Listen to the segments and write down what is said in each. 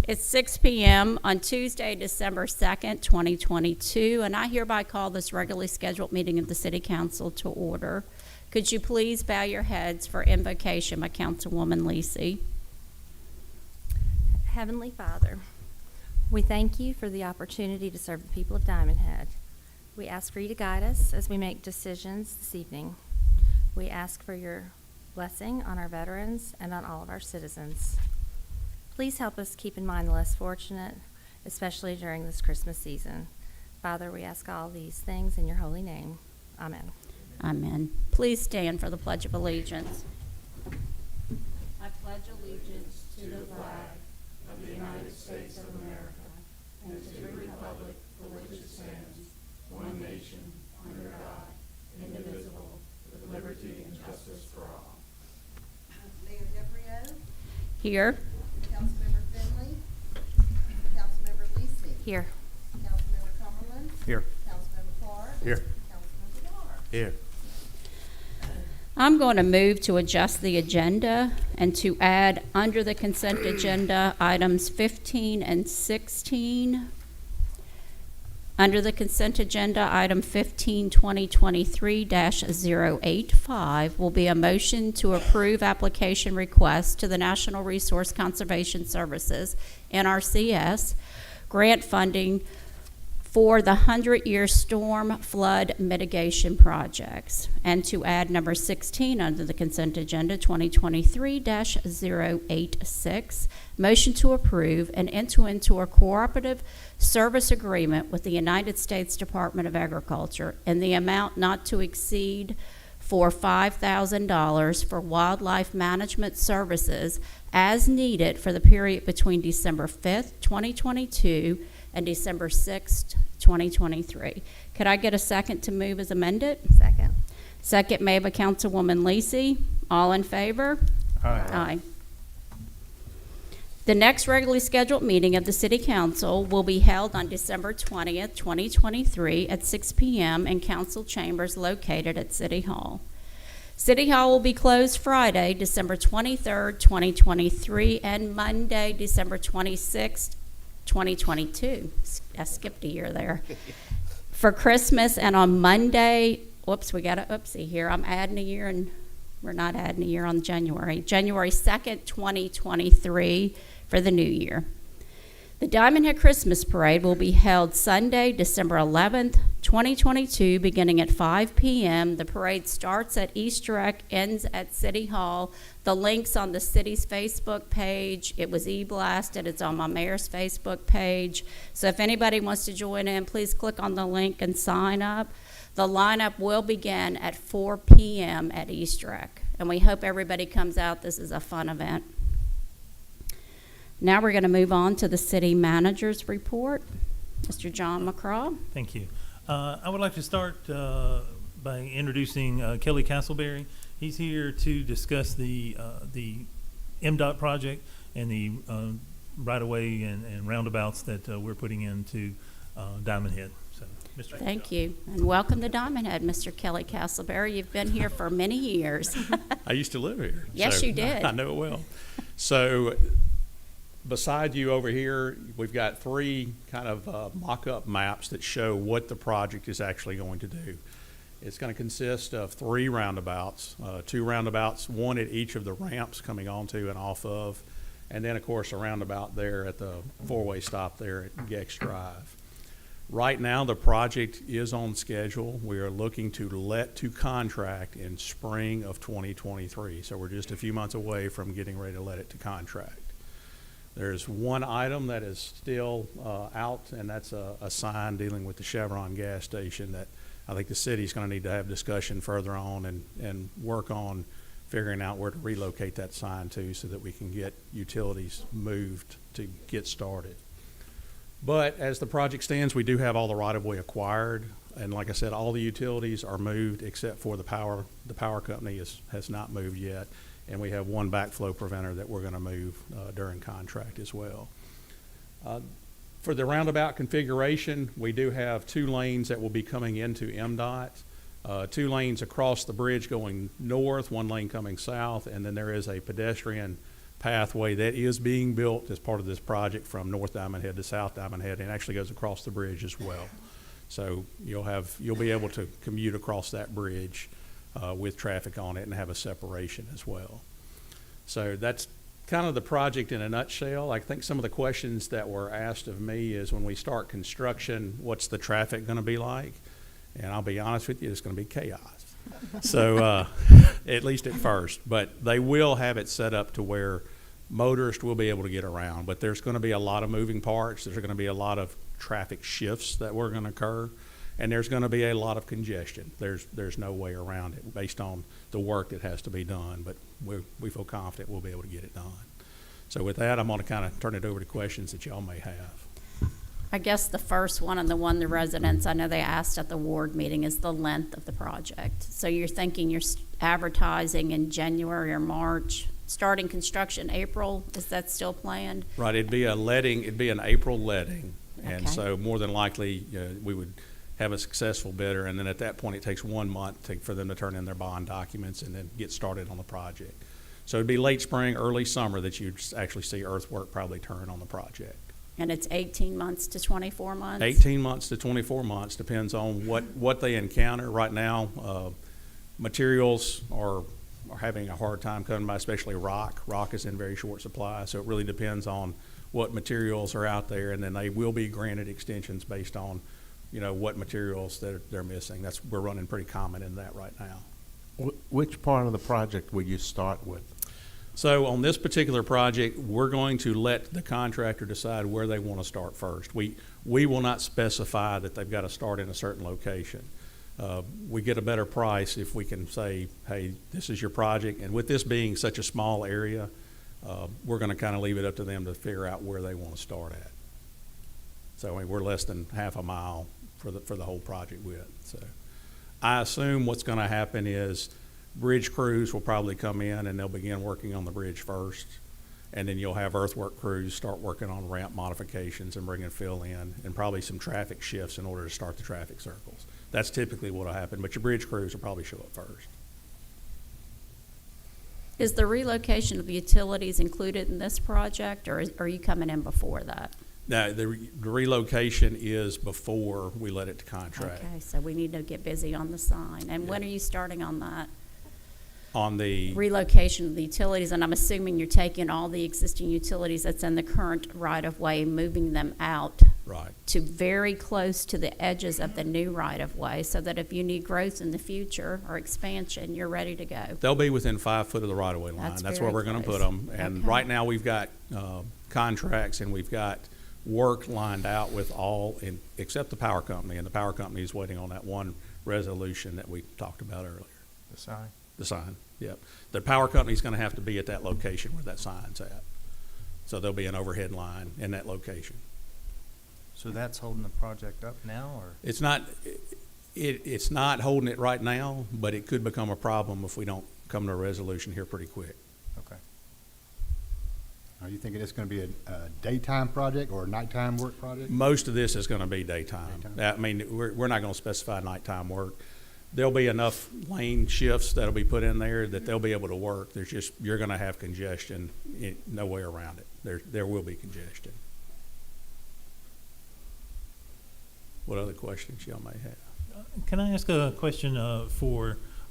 It's 6 p.m. on Tuesday, December 2nd, 2022, and I hereby call this regularly scheduled meeting of the City Council to order. Could you please bow your heads for invocation by Councilwoman Lisi? Heavenly Father, we thank you for the opportunity to serve the people of Diamond Head. We ask for you to guide us as we make decisions this evening. We ask for your blessing on our veterans and on all of our citizens. Please help us keep in mind the less fortunate, especially during this Christmas season. Father, we ask all these things in your holy name. Amen. Amen. Please stand for the Pledge of Allegiance. I pledge allegiance to the flag of the United States of America and to the republic for which it stands, one nation, under God, indivisible, with liberty and justice for all. Mayor DePrio, Here. Councilmember Finley, Councilmember Lisi, Here. Councilmember Cumberland, Here. Councilmember Clark, Here. Councilmember Dar. Here. I'm going to move to adjust the agenda and to add under the consent agenda items 15 and 16. Under the consent agenda, item 15, 2023-085 will be a motion to approve application request to the National Resource Conservation Services, NRCS, grant funding for the 100-year storm flood mitigation projects, and to add number 16 under the consent agenda, 2023-086, motion to approve and enter into a cooperative service agreement with the United States Department of Agriculture in the amount not to exceed for $5,000 for wildlife management services as needed for the period between December 5th, 2022 and December 6th, 2023. Could I get a second to move as amended? Second. Second made by Councilwoman Lisi. All in favor? Aye. The next regularly scheduled meeting of the City Council will be held on December 20th, 2023 at 6 p.m. in council chambers located at City Hall. City Hall will be closed Friday, December 23rd, 2023 and Monday, December 26th, 2022. I skipped a year there. For Christmas, and on Monday, whoops, we got a oopsie here. I'm adding a year and we're not adding a year on January 2nd, 2023 for the new year. The Diamond Head Christmas Parade will be held Sunday, December 11th, 2022, beginning at 5 p.m. The parade starts at Easter egg, ends at City Hall. The link's on the city's Facebook page. It was e-blasted. It's on my mayor's Facebook page. So if anybody wants to join in, please click on the link and sign up. The lineup will begin at 4 p.m. at Easter egg, and we hope everybody comes out. This is a fun event. Now we're going to move on to the city manager's report. Mr. John McCraw. Thank you. I would like to start by introducing Kelly Castleberry. He's here to discuss the MDOT project and the right-of-way and roundabouts that we're putting into Diamond Head. So, Mr. Thank you, and welcome to Diamond Head, Mr. Kelly Castleberry. You've been here for many years. I used to live here. Yes, so you did. I know it well. So beside you over here, we've got three kind of mock-up maps that show what the project is actually going to do. It's going to consist of three roundabouts, two roundabouts, one at each of the ramps coming onto and off of, and then, of course, a roundabout there at the four-way stop there at Gex Drive. Right now, the project is on schedule. We are looking to let to contract in spring of 2023. So we're just a few months away from getting ready to let it to contract. There's one item that is still out, and that's a sign dealing with the Chevron gas station that I think the city's going to need to have discussion further on and work on figuring out where to relocate that sign to so that we can get utilities moved to get started. But as the project stands, we do have all the right-of-way acquired, and like I said, all the utilities are moved except for the power. The power company has not moved yet, and we have one backflow preventer that we're going to move during contract as well. For the roundabout configuration, we do have 2 lanes that will be coming into MDOT, 2 lanes across the bridge going north, 1 lane coming south, and then there is a pedestrian pathway that is being built as part of this project from North Diamond Head to South Diamond Head, and actually goes across the bridge as well. So you'll be able to commute across that bridge with traffic on it and have a separation as well. So that's kind of the project in a nutshell. I think some of the questions that were asked of me is, when we start construction, what's the traffic going to be like? And I'll be honest with you, it's going to be chaos. So at least at first, but they will have it set up to where motorists will be able to get around, but there's going to be a lot of moving parts. There's going to be a lot of traffic shifts that were going to occur, and there's going to be a lot of congestion. There's no way around it based on the work that has to be done, but we feel confident we'll be able to get it done. So with that, I'm going to kind of turn it over to questions that y'all may have. I guess the first one, and the one the residents, I know they asked at the ward meeting, is the length of the project. So you're thinking you're advertising in January or March, starting construction April? Is that still planned? Right, it'd be an April letting, and Okay. so more than likely, we would have a successful bidder, and then at that point, it takes 1 month for them to turn in their bond documents and then get started on the project. So it'd be late spring, early summer that you'd actually see earthwork probably turn on the project. And it's 18 months to 24 months? 18 months to 24 months, depends on what they encounter. Right now, materials are having a hard time coming by, especially rock. Rock is in very short supply, so it really depends on what materials are out there, and then they will be granted extensions based on, what materials that they're missing. We're running pretty common in that right now. Which part of the project will you start with? So on this particular project, we're going to let the contractor decide where they want to start first. We will not specify that they've got to start in a certain location. We get a better price if we can say, hey, this is your project, and with this being such a small area, we're going to kind of leave it up to them to figure out where they want to start at. So we're less than half a mile for the whole project width. So I assume what's going to happen is bridge crews will probably come in and they'll begin working on the bridge first, and then you'll have earthwork crews start working on ramp modifications and bringing fill in, and probably some traffic shifts in order to start the traffic circles. That's typically what will happen, but your bridge crews will probably show up first. Is the relocation of the utilities included in this project, or are you coming in before that? Now, the relocation is before we let it to contract. Okay, so we need to get busy on the sign. And when are you starting on that? On the, Relocation of the utilities, and I'm assuming you're taking all the existing utilities that's in the current right-of-way, moving them out right, to very close to the edges of the new right-of-way, so that if you need growth in the future or expansion, you're ready to go. they'll be within 5 foot of the right-of-way line. That's That's very where we're going to close. put them. And Okay. right now, we've got contracts and we've got work lined out with except the power company, and the power company is waiting on that one resolution that we talked about earlier. The sign? The sign, yep. The power company's gonna have to be at that location where that sign's at. So there'll be an overhead line in that location. So that's holding the project up now, or? It's not holding it right now, but it could become a problem if we don't come to a resolution here pretty quick. Okay. Are you thinking it's going to be a daytime project or a nighttime work project? Most of this is gonna be daytime. Daytime. I mean, we're not gonna specify nighttime work. There'll be enough lane shifts that'll be put in there that they'll be able to work. There's just, you're gonna have congestion, no way around it. There will be congestion. What other questions y'all may have? Can I ask a question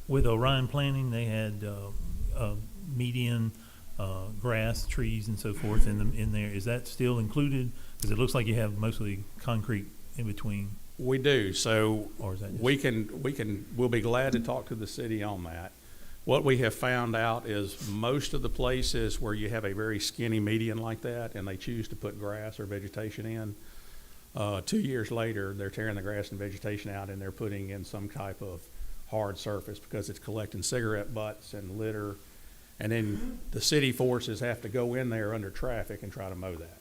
with Orion Planning, they had median grass, trees, and so forth in there. Is that still included? Because it looks like you have mostly concrete in between, We do, so or is that just? we'll be glad to talk to the city on that. What we have found out is most of the places where you have a very skinny median like that and they choose to put grass or vegetation in, 2 years later, they're tearing the grass and vegetation out and they're putting in some type of hard surface because it's collecting cigarette butts and litter. And then the city forces have to go in there under traffic and try to mow that.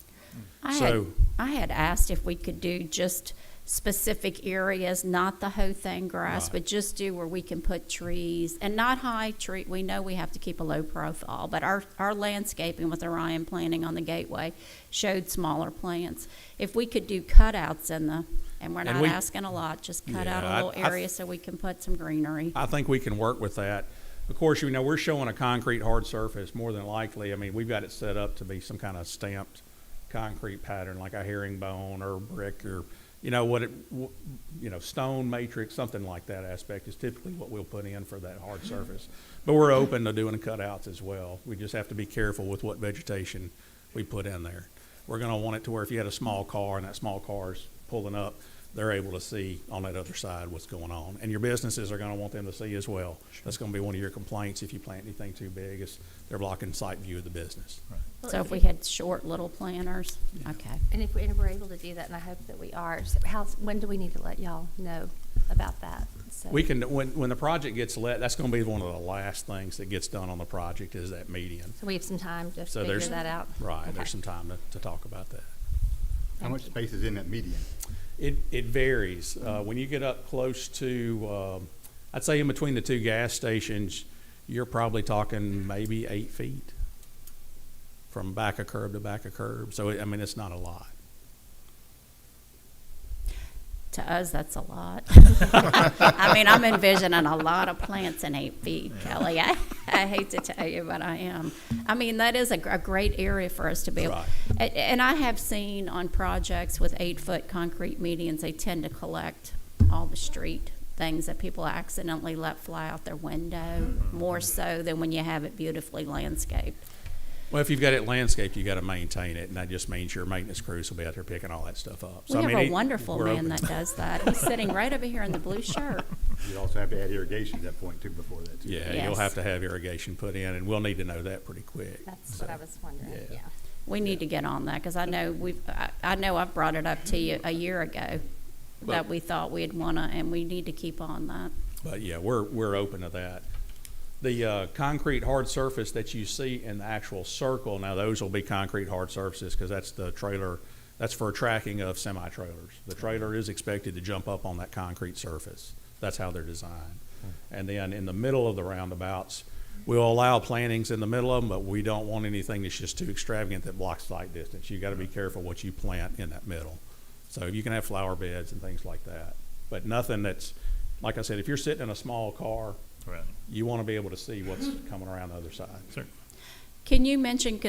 I had asked if we could do just specific areas, not the whole thing grass, Right. but just do where we can put trees, and not high tree. We know we have to keep a low profile, but our landscaping with Orion Planning on the Gateway showed smaller plants. If we could do cutouts and we're And not we- asking a lot, just cut out Yeah, a little area so we can put some greenery. I think we can work with that. Of course, you know, we're showing a concrete hard surface more than likely. I mean, we've got it set up to be some kind of stamped concrete pattern, like a herringbone or brick or, you know, stone matrix, something like that aspect is typically what we'll put in for that hard surface. But we're open to doing cutouts as well. We just have to be careful with what vegetation we put in there. We're gonna want it to where if you had a small car and that small car's pulling up, they're able to see on that other side what's going on. And your businesses are gonna want them to see as well. That's gonna be one of your complaints if you plant anything too big, is they're blocking sight view of the business. So if we had short little planters, okay. And if we're able to do that, and I hope that we are, so when do we need to let y'all know about that? So- We can, when the project gets let, that's gonna be one of the last things that gets done on the project is that median. So we have some time to So figure there's, that out? right, Okay. there's some time to talk about that. How much space is in that median? It varies. When you get up close to, I'd say in between the two gas stations, you're probably talking maybe 8 feet from back of curb to back of curb. So, I mean, it's not a lot. To us, that's a lot. I mean, I'm envisioning a lot of plants in 8 feet, Kelly. I hate to tell you, but I am. I mean, that is a great area for us to be able. Right. And I have seen on projects with 8-foot concrete medians, they tend to collect all the street things that people accidentally let fly out their window, more so than when you have it beautifully landscaped. Well, if you've got it landscaped, you got to maintain it, and that just means your maintenance crews will be out there picking all that stuff up. So, We I mean, have a wonderful we're man open. that does that. He's sitting right over here in the blue shirt. You also have to add irrigation at that point too, before that too. Yeah, Yes. you'll have to have irrigation put in, and we'll need to know that pretty quick. That's So, what I was wondering, yeah. yeah. We need to get on that, because I know I know I've brought it up to you a year ago But- that we thought we'd wanna, and we need to keep on that. But yeah, we're open to that. The concrete hard surface that you see in the actual circle, now those will be concrete hard surfaces because that's the trailer, that's for tracking of semi-trailers. The trailer is expected to jump up on that concrete surface. That's how they're designed. And then in the middle of the roundabouts, we'll allow plantings in the middle of them, but we don't want anything that's just too extravagant that blocks sight distance. You got to be careful what you plant in that middle. So you can have flower beds and things like that, but nothing that's, like I said, if you're sitting in a small car, Right. you want to be able to see what's coming around the other side. Sir. Can you mention,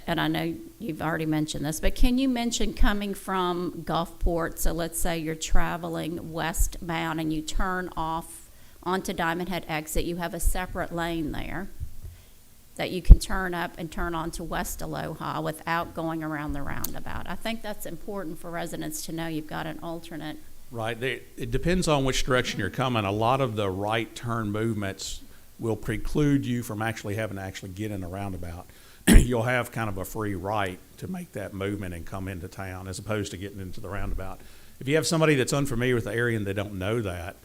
and I know you've already mentioned this, but can you mention coming from Gulfport, so let's say you're traveling westbound and you turn off onto Diamond Head exit, you have a separate lane there that you can turn up and turn onto West Aloha without going around the roundabout. I think that's important for residents to know you've got an alternate. Right. It depends on which direction you're coming. A lot of the right turn movements will preclude you from actually having to actually get in the roundabout. You'll have kind of a free right to make that movement and come into town as opposed to getting into the roundabout. If you have somebody that's unfamiliar with the area and they don't know that,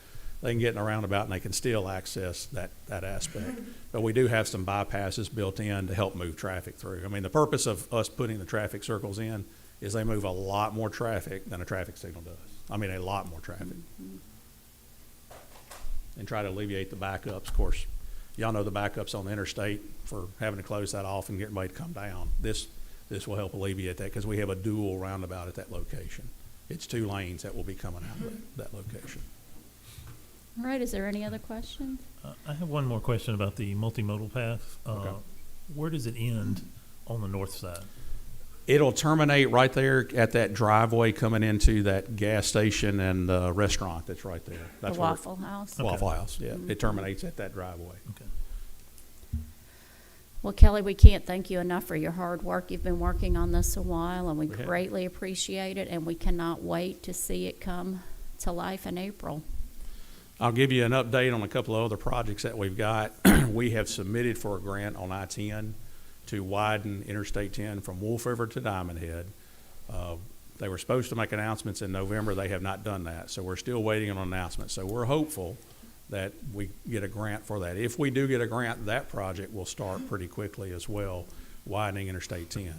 they can get in a roundabout and they can still access that aspect. But we do have some bypasses built in to help move traffic through. I mean, the purpose of us putting the traffic circles in is they move a lot more traffic than a traffic signal does. I mean, a lot more traffic. And try to alleviate the backups. Of course, y'all know the backups on the interstate for having to close that off and getting ready to come down. This will help alleviate that because we have a dual roundabout at that location. It's 2 lanes that will be coming out of that location. All right, is there any other questions? I have one more question about the multimodal path. Okay. Where does it end on the north side? It'll terminate right there at that driveway coming into that gas station and the restaurant that's right there. The That's where- Waffle House? Waffle House, yeah. It terminates at that driveway. Okay. Well, Kelly, we can't thank you enough for your hard work. You've been working on this a while, and we We have. greatly appreciate it, and we cannot wait to see it come to life in April. I'll give you an update on a couple of other projects that we've got. We have submitted for a grant on I-10 to widen Interstate 10 from Wolf River to Diamond Head. They were supposed to make announcements in November. They have not done that, so we're still waiting on an announcement. So we're hopeful that we get a grant for that. If we do get a grant, that project will start pretty quickly as well, widening Interstate 10.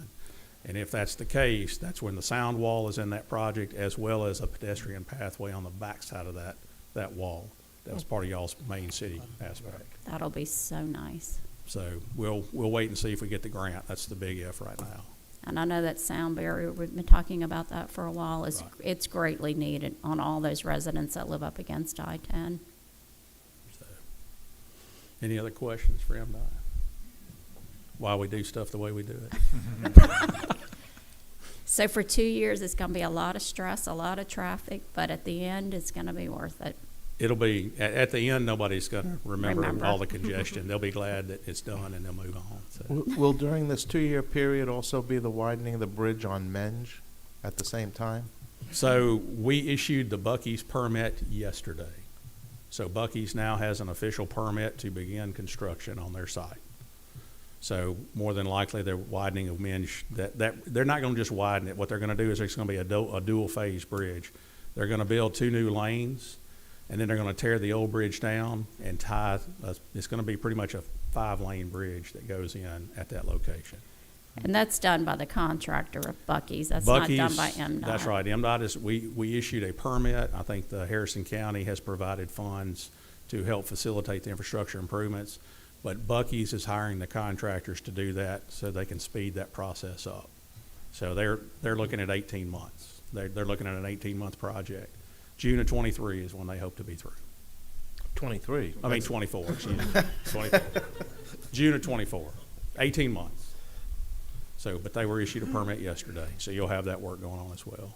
And if that's the case, that's when the sound wall is in that project, as well as a pedestrian pathway on the backside of that wall. That was part of y'all's main city aspect. That'll be so nice. So we'll wait and see if we get the grant. That's the big if right now. And I know that sound barrier, we've been talking about that for a while, is Right. it's greatly needed on all those residents that live up against I-10. So, Any other questions for MDOT? Why we do stuff the way we do it? So for 2 years, it's going to be a lot of stress, a lot of traffic, but at the end, it's going to be worth it. It'll be, at the end, nobody's gonna remember Remember. all the congestion. They'll be glad that it's done and they'll move on, so. Will during this 2-year period also be the widening of the bridge on Menge at the same time? So we issued the Bucky's permit yesterday. So Bucky's now has an official permit to begin construction on their site. So more than likely, they're widening of Minge, that they're not gonna just widen it. What they're gonna do is it's gonna be a dual phase bridge. They're gonna build 2 new lanes, and then they're gonna tear the old bridge down and tie, it's gonna be pretty much a 5-lane bridge that goes in at that location. And that's done by the contractor of Bucky's. That's not done by MDOT. That's right. MDOT is, we issued a permit. I think the Harrison County has provided funds to help facilitate the infrastructure improvements. But Bucky's is hiring the contractors to do that so they can speed that process up. So they're looking at 18 months. They're looking at an 18-month project. June of 23 is when they hope to be through. 23. I mean, 24, excuse me. 24. June of 24, 18 months. So, but they were issued a permit yesterday, so you'll have that work going on as well.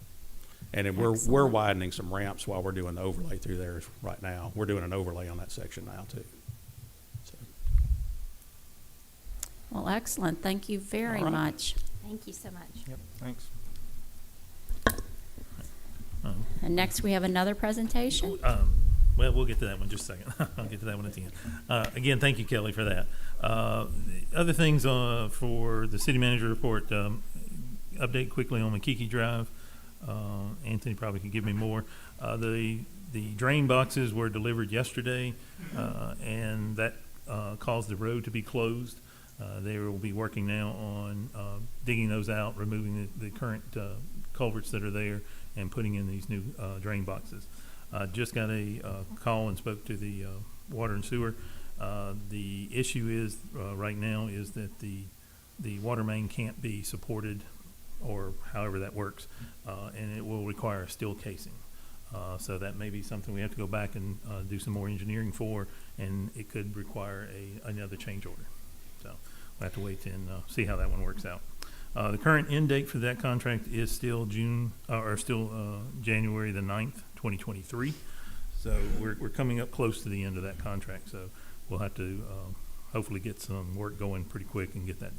And then we're Excellent. widening some ramps while we're doing the overlay through there right now. We're doing an overlay on that section now too. So, Well, excellent. Thank you very All right. much. Thank you so much. Yep, thanks. And next, we have another presentation. Well, we'll get to that one in just a second. I'll get to that one at the end. Again, thank you, Kelly, for that. Other things for the city manager report, update quickly on McKeekee Drive. Anthony probably could give me more. The drain boxes were delivered yesterday, and that caused the road to be closed. They will be working now on digging those out, removing the current culverts that are there, and putting in these new drain boxes. Just got a call and spoke to the water and sewer. The issue is right now is that the water main can't be supported, or however that works, and it will require a steel casing. So that may be something we have to go back and do some more engineering for, and it could require another change order. So we'll have to wait and see how that one works out. The current end date for that contract is still January the 9th, 2023. So we're coming up close to the end of that contract. So we'll have to hopefully get some work going pretty quick and get that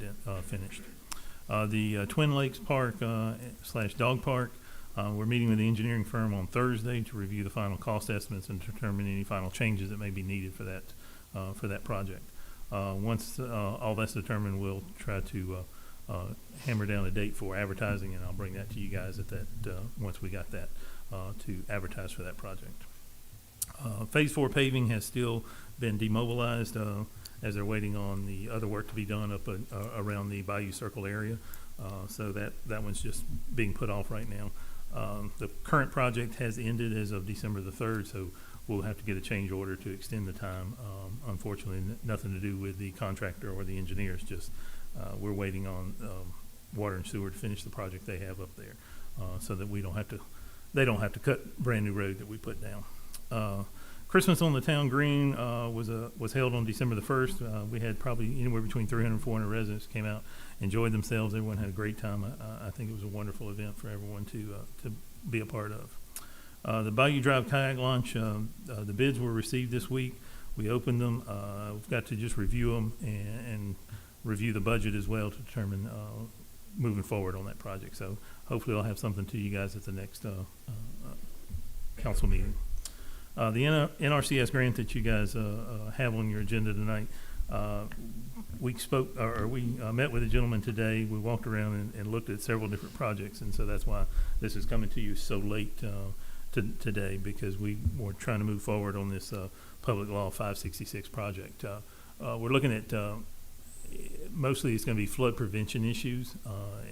finished. The Twin Lakes Park / dog park, we're meeting with the engineering firm on Thursday to review the final cost estimates and determine any final changes that may be needed for that project. Once all that's determined, we'll try to hammer down a date for advertising, and I'll bring that to you guys at that once we got that to advertise for that project. Phase 4 paving has still been demobilized as they're waiting on the other work to be done up around the Bayou Circle area. So that one's just being put off right now. The current project has ended as of December the 3rd, so we'll have to get a change order to extend the time. Unfortunately, nothing to do with the contractor or the engineers, just we're waiting on water and sewer to finish the project they have up there, so that they don't have to cut brand new road that we put down. Christmas on the Town Green was held on December the 1st. We had probably anywhere between 300 and 400 residents came out, enjoyed themselves. Everyone had a great time. I think it was a wonderful event for everyone to be a part of. The Bayou Drive Kayak Launch, the bids were received this week. We opened them. We've got to just review them and review the budget as well to determine moving forward on that project. So hopefully I'll have something to you guys at the next council meeting. The NRCS grant that you guys have on your agenda tonight, we met with a gentleman today. We walked around and looked at several different projects, and so that's why this is coming to you so late today, because we were trying to move forward on this Public Law 566 project. We're looking at mostly it's going to be flood prevention issues,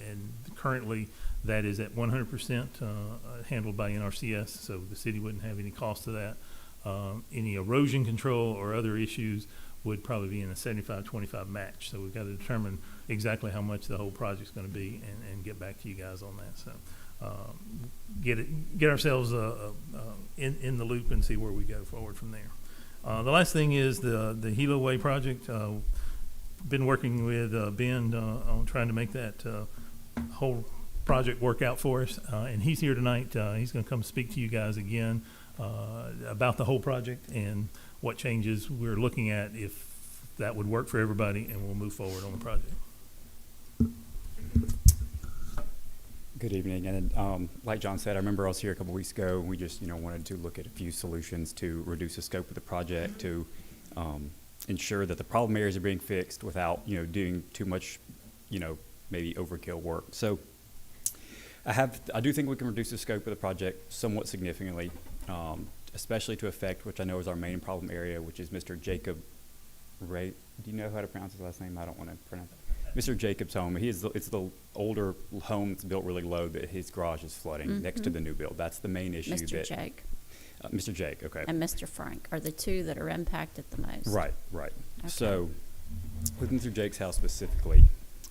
and currently that is at 100% handled by NRCS, so the city wouldn't have any cost to that. Any erosion control or other issues would probably be in a 75-25 match, so we've got to determine exactly how much the whole project's going to be and get back to you guys on that. So get ourselves in the loop and see where we go forward from there. The last thing is the Hilo Way project. Been working with Ben on trying to make that whole project work out for us, and he's here tonight. He's going to come speak to you guys again about the whole project and what changes we're looking at, if that would work for everybody, and we'll move forward on the project. Good evening, and like John said, I remember I was here a couple weeks ago, and we just, wanted to look at a few solutions to reduce the scope of the project, to ensure that the problem areas are being fixed without, doing too much, maybe overkill work. So I do think we can reduce the scope of the project somewhat significantly, especially to affect, which I know is our main problem area, which is Mr. Jacob Ray. Do you know how to pronounce his last name? I don't want to pronounce it. Mr. Jacob's home. It's the older home that's built really low that his garage is flooding next to the new build. That's the main issue. Mr. Jake Mr. Jake, okay. and Mr. Frank are the two that are impacted the most. Right. Okay. So, with Mr. Jake's house specifically,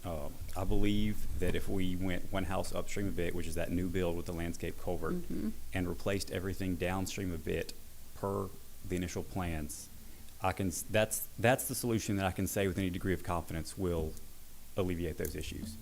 I believe that if we went one house upstream of it, which is that new build with the landscape culvert, and replaced everything downstream of it per the initial plans, that's the solution that I can say with any degree of confidence will alleviate those issues.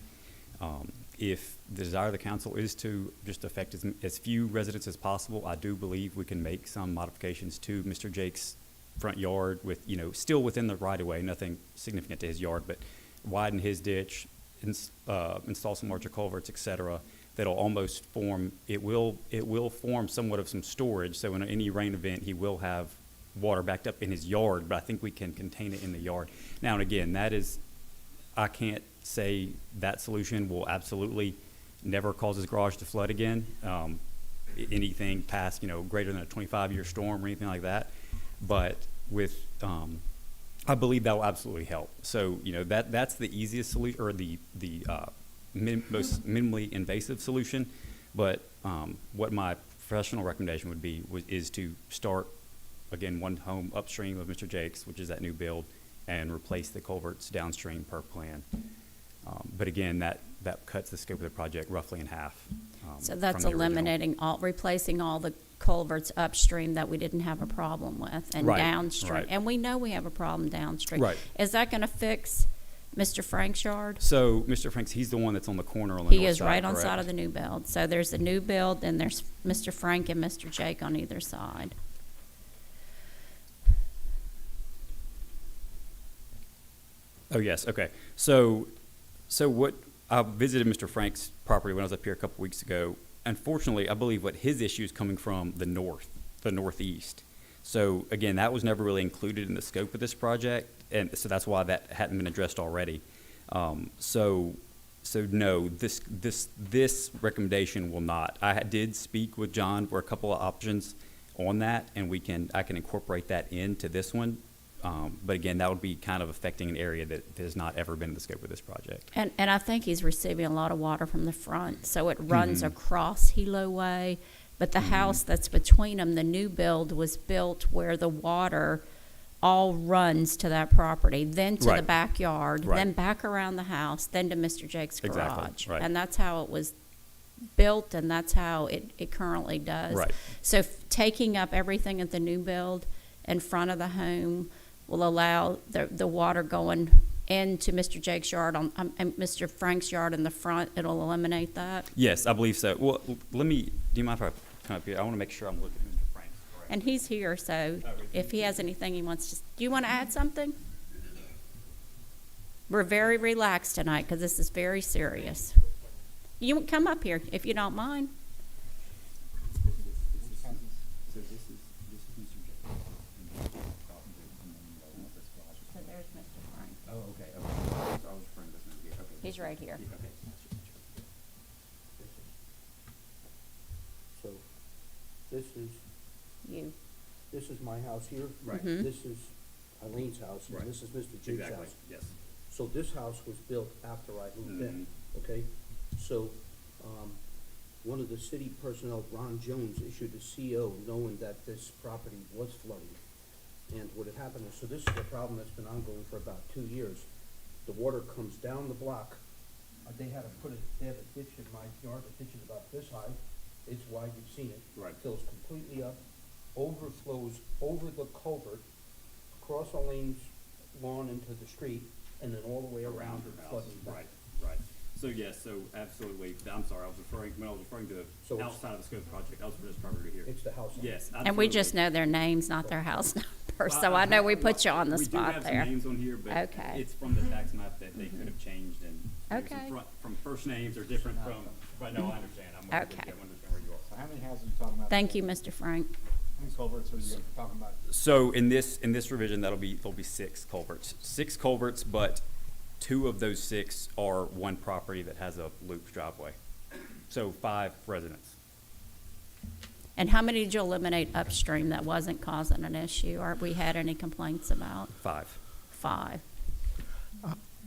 If the desire of the council is to just affect as few residents as possible, I do believe we can make some modifications to Mr. Jake's front yard with, still within the right of way, nothing significant to his yard, but widen his ditch, install some larger culverts, et cetera, that'll almost form, it will form somewhat of some storage. So in any rain event, he will have water backed up in his yard, but I think we can contain it in the yard. Now, and again, I can't say that solution will absolutely never cause his garage to flood again. Anything past, greater than a 25-year storm or anything like that. But with, I believe that will absolutely help. So, that's the easiest solution, or the most minimally invasive solution. But what my professional recommendation would be is to start, again, one home upstream of Mr. Jake's, which is that new build, and replace the culverts downstream per plan. But again, that cuts the scope of the project roughly in half. So that's from the original. eliminating replacing all the culverts upstream that we didn't have a problem with, and Right, downstream. right. And we know we have a problem downstream. Right. Is that going to fix Mr. Frank's yard? So Mr. Frank's, he's the one that's on the corner on the north side. He is right on correct? side of the new build. So there's the new build, and there's Mr. Frank and Mr. Jake on either side. Oh, yes, okay. So what, I visited Mr. Frank's property when I was up here a couple weeks ago. Unfortunately, I believe what his issue is coming from the northeast. So again, that was never really included in the scope of this project, and so that's why that hadn't been addressed already. So no, this recommendation will not. I did speak with John for a couple of options on that, and I can incorporate that into this one. But again, that would be kind of affecting an area that has not ever been in the scope of this project. And I think he's receiving a lot of water from the front, so it runs across Hilo Way. But the house that's between them, the new build, was built where the water all runs to that property, then to the Right. backyard, Right. then back around the house, then to Mr. Jake's Exactly, garage. right. And that's how it was built, and that's how it currently does. Right. So taking up everything at the new build in front of the home will allow the water going into Mr. Jake's yard and Mr. Frank's yard in the front. It'll eliminate that. Yes, I believe so. Well, do you mind if I come up here? I want to make sure I'm looking at Mr. Frank's correct. And he's here, so if he has anything he wants to, do you want to add something? We're very relaxed tonight because this is very serious. You come up here if you don't mind. So there's Mr. Frank. Oh, okay, okay. I was referring to this one here. Okay. He's right here. Okay. So, this is my house here. Right. Mhm. This is Eileen's house, Right. and this is Mr. Jake's Exactly, house. yes. So this house was built after I moved in, okay? So, one of the city personnel, Ron Jones, issued a CO knowing that this property was flooding. And what had happened is, so this is a problem that's been ongoing for about 2 years. The water comes down the block. They have a ditch in my yard, the ditch is about this high. It's wide, you've seen it. Right. Fills completely up, overflows over the culvert across Elaine's lawn into the street, and then all the way around and flooding back. Right. So yes, so absolutely, I'm sorry, when I was referring to So it's- outside of the scope of the project, I was for this property here. It's the house. Yes, And we just absolutely. know their names, not their house number, Well, so I know we put you on the we do spot have some there. names on here, but Okay. it's from the tax map that they could have changed and maybe some Okay. from first names are different from, but no, I understand. I'm with you. Okay. I understand where you are. So how many houses are you talking about? Thank you, Mr. Frank. How many culverts are you talking about? So in this revision, there'll be 6 culverts. 6 culverts, but 2 of those 6 are one property that has a looped driveway. So 5 residents. And how many did you eliminate upstream that wasn't causing an issue, or we had any complaints about? 5. 5.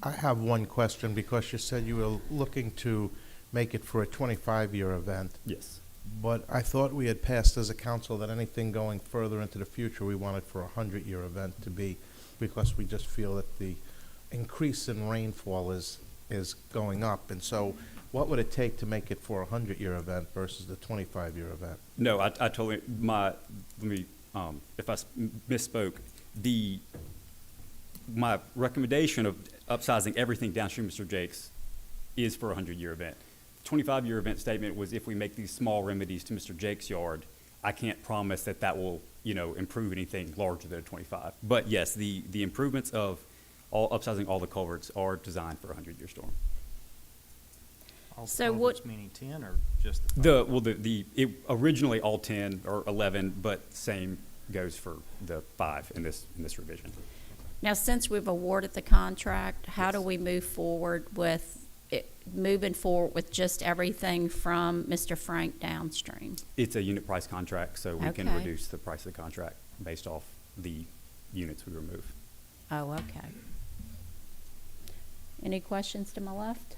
I have one question, because you said you were looking to make it for a 25-year event, Yes. but I thought we had passed as a council that anything going further into the future, we wanted for a 100-year event to be, because we just feel that the increase in rainfall is going up. And so what would it take to make it for a 100-year event versus the 25-year event? No, I totally, let me, if I misspoke, my recommendation of upsizing everything downstream of Mr. Jake's is for a 100-year event. 25-year event statement was if we make these small remedies to Mr. Jake's yard, I can't promise that will, improve anything larger than a 25. But yes, the improvements of upsizing all the culverts are designed for a 100-year storm. All So culverts what- meaning 10 or just the? It originally all 10 or 11, but same goes for the 5 in this revision. Now, since we've awarded the contract, how do we move forward with moving forward with just everything from Mr. Frank downstream? It's a unit price contract, so we can Okay. reduce the price of the contract based off the units we remove. Oh, okay. Any questions to my left?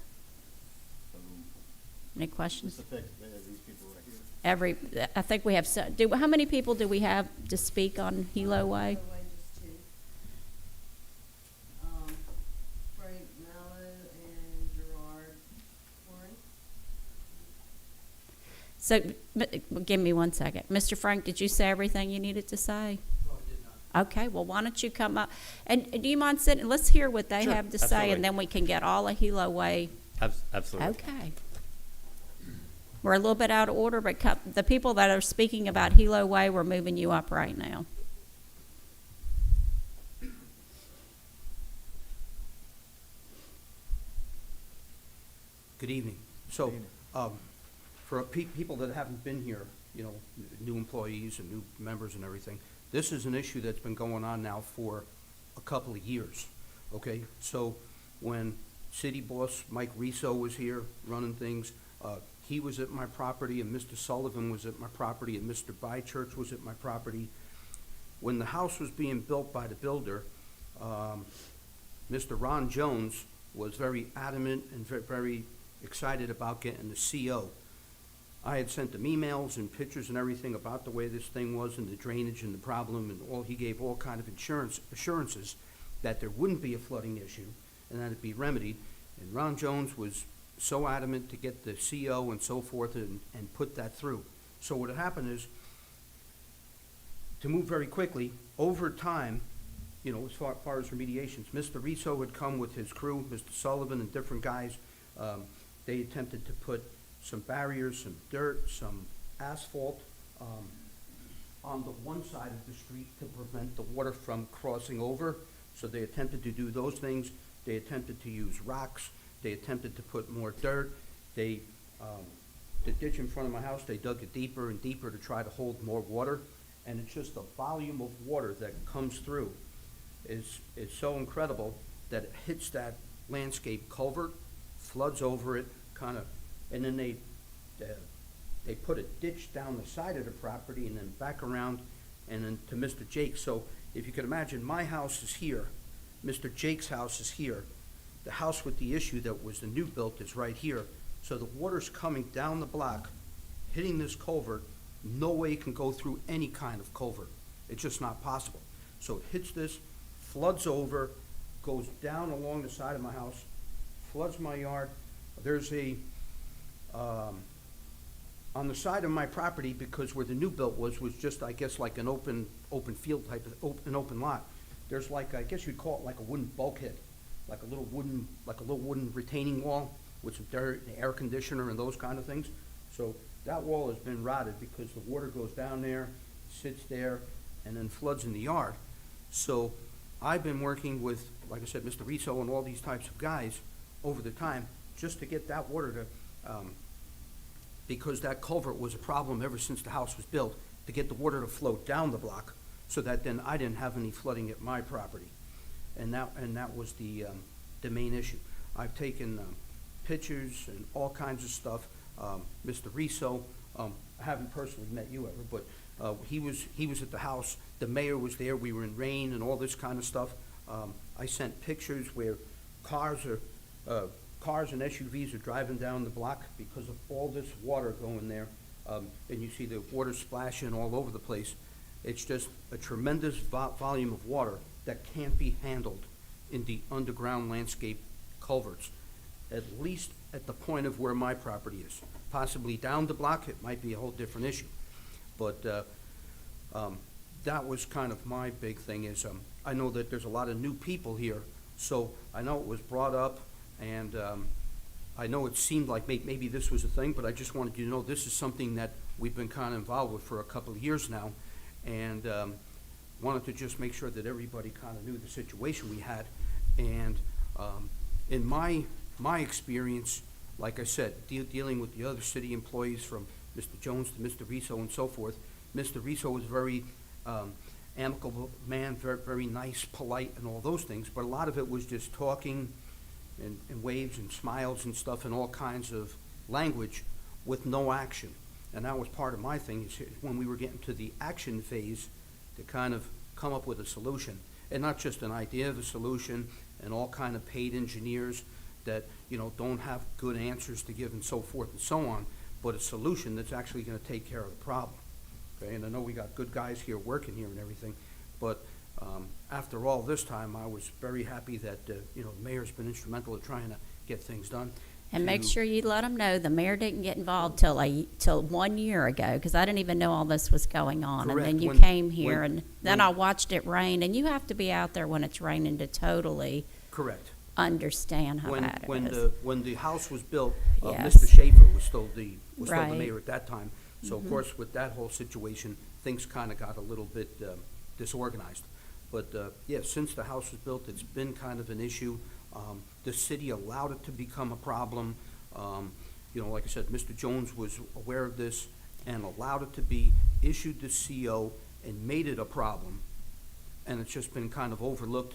Any questions? This affects these people right here. I think we have, how many people do we have to speak on Hilo Way? Just two. Frank Mallow and Gerard Warren. So, give me one second. Mr. Frank, did you say everything you needed to say? No, I did not. Okay, well, why don't you come up, and do you mind sitting, let's hear what they Sure, have to say, absolutely. and then we can get all of Hilo Way. Absolutely. Okay. We're a little bit out of order, but the people that are speaking about Hilo Way, we're moving you up right now. Good evening. So, for people that haven't been here, new employees and new members and everything, this is an issue that's been going on now for a couple of years, okay? So, when city boss Mike Riso was here running things, he was at my property, and Mr. Sullivan was at my property, and Mr. Bychurch was at my property. When the house was being built by the builder, Mr. Ron Jones was very adamant and very excited about getting the CO. I had sent him emails and pictures and everything about the way this thing was and the drainage and the problem, and he gave all kind of assurances that there wouldn't be a flooding issue and that it'd be remedied. And Ron Jones was so adamant to get the CO and so forth and put that through. So what had happened is, to move very quickly, over time, as far as remediations, Mr. Riso had come with his crew, Mr. Sullivan and different guys. They attempted to put some barriers, some dirt, some asphalt on the one side of the street to prevent the water from crossing over. So they attempted to do those things. They attempted to use rocks. They attempted to put more dirt. The ditch in front of my house, they dug it deeper and deeper to try to hold more water. And it's just the volume of water that comes through is so incredible that it hits that landscape culvert, floods over it, and then they put a ditch down the side of the property and then back around and then to Mr. Jake's. So if you could imagine, my house is here, Mr. Jake's house is here, the house with the issue that was the new built is right here. So the water's coming down the block, hitting this culvert. No way it can go through any kind of culvert. It's just not possible. So it hits this, floods over, goes down along the side of my house, floods my yard. There's on the side of my property, because where the new built was just, I guess, like an open field type of, an open lot. there's like, I guess you'd call it like a wooden bulkhead, like a little wooden retaining wall with some dirt and air conditioner and those kind of things. So that wall has been rotted because the water goes down there, sits there, and then floods in the yard. So I've been working with, like I said, Mr. Riso and all these types of guys over the time just to get that water to, because that culvert was a problem ever since the house was built, to get the water to flow down the block so that then I didn't have any flooding at my property. And that was the main issue. I've taken pictures and all kinds of stuff. Mr. Riso, I haven't personally met you ever, but he was at the house. The mayor was there. We were in rain and all this kind of stuff. I sent pictures where cars and SUVs are driving down the block because of all this water going there. And you see the water splashing all over the place. It's just a tremendous volume of water that can't be handled in the underground landscape culverts, at least at the point of where my property is. Possibly down the block, it might be a whole different issue. But that was kind of my big thing is, I know that there's a lot of new people here, so I know it was brought up, and I know it seemed like maybe this was a thing, but I just wanted you to know this is something that we've been kind of involved with for a couple of years now, and wanted to just make sure that everybody kind of knew the situation we had. And in my experience, like I said, dealing with the other city employees from Mr. Jones to Mr. Riso and so forth, Mr. Riso was a very amicable man, very, very nice, polite, and all those things, but a lot of it was just talking and waves and smiles and stuff and all kinds of language with no action. And that was part of my thing, is when we were getting to the action phase to kind of come up with a solution. And not just an idea of a solution and all kind of paid engineers that, you know, don't have good answers to give and so forth and so on, but a solution that's actually going to take care of the problem. Okay, and I know we got good guys here working here and everything, but after all this time, I was very happy that, you know, the mayor's been instrumental in trying to get things done. And make to- sure you let them know the mayor didn't get involved till 1 year ago, because I didn't even know all this was going on. And then Correct. you When- came here, when- and then when- I watched it rain, and you have to be out there when it's raining to totally Correct. understand how bad it is. When the house was built, Yes. Mr. Schaefer was still the Right. mayor at that time. So of course, with that whole situation, things kind of got a little bit disorganized. But yeah, since the house was built, it's been kind of an issue. The city allowed it to become a problem. You know, like I said, Mr. Jones was aware of this and allowed it to be, issued the CO and made it a problem. And it's just been kind of overlooked.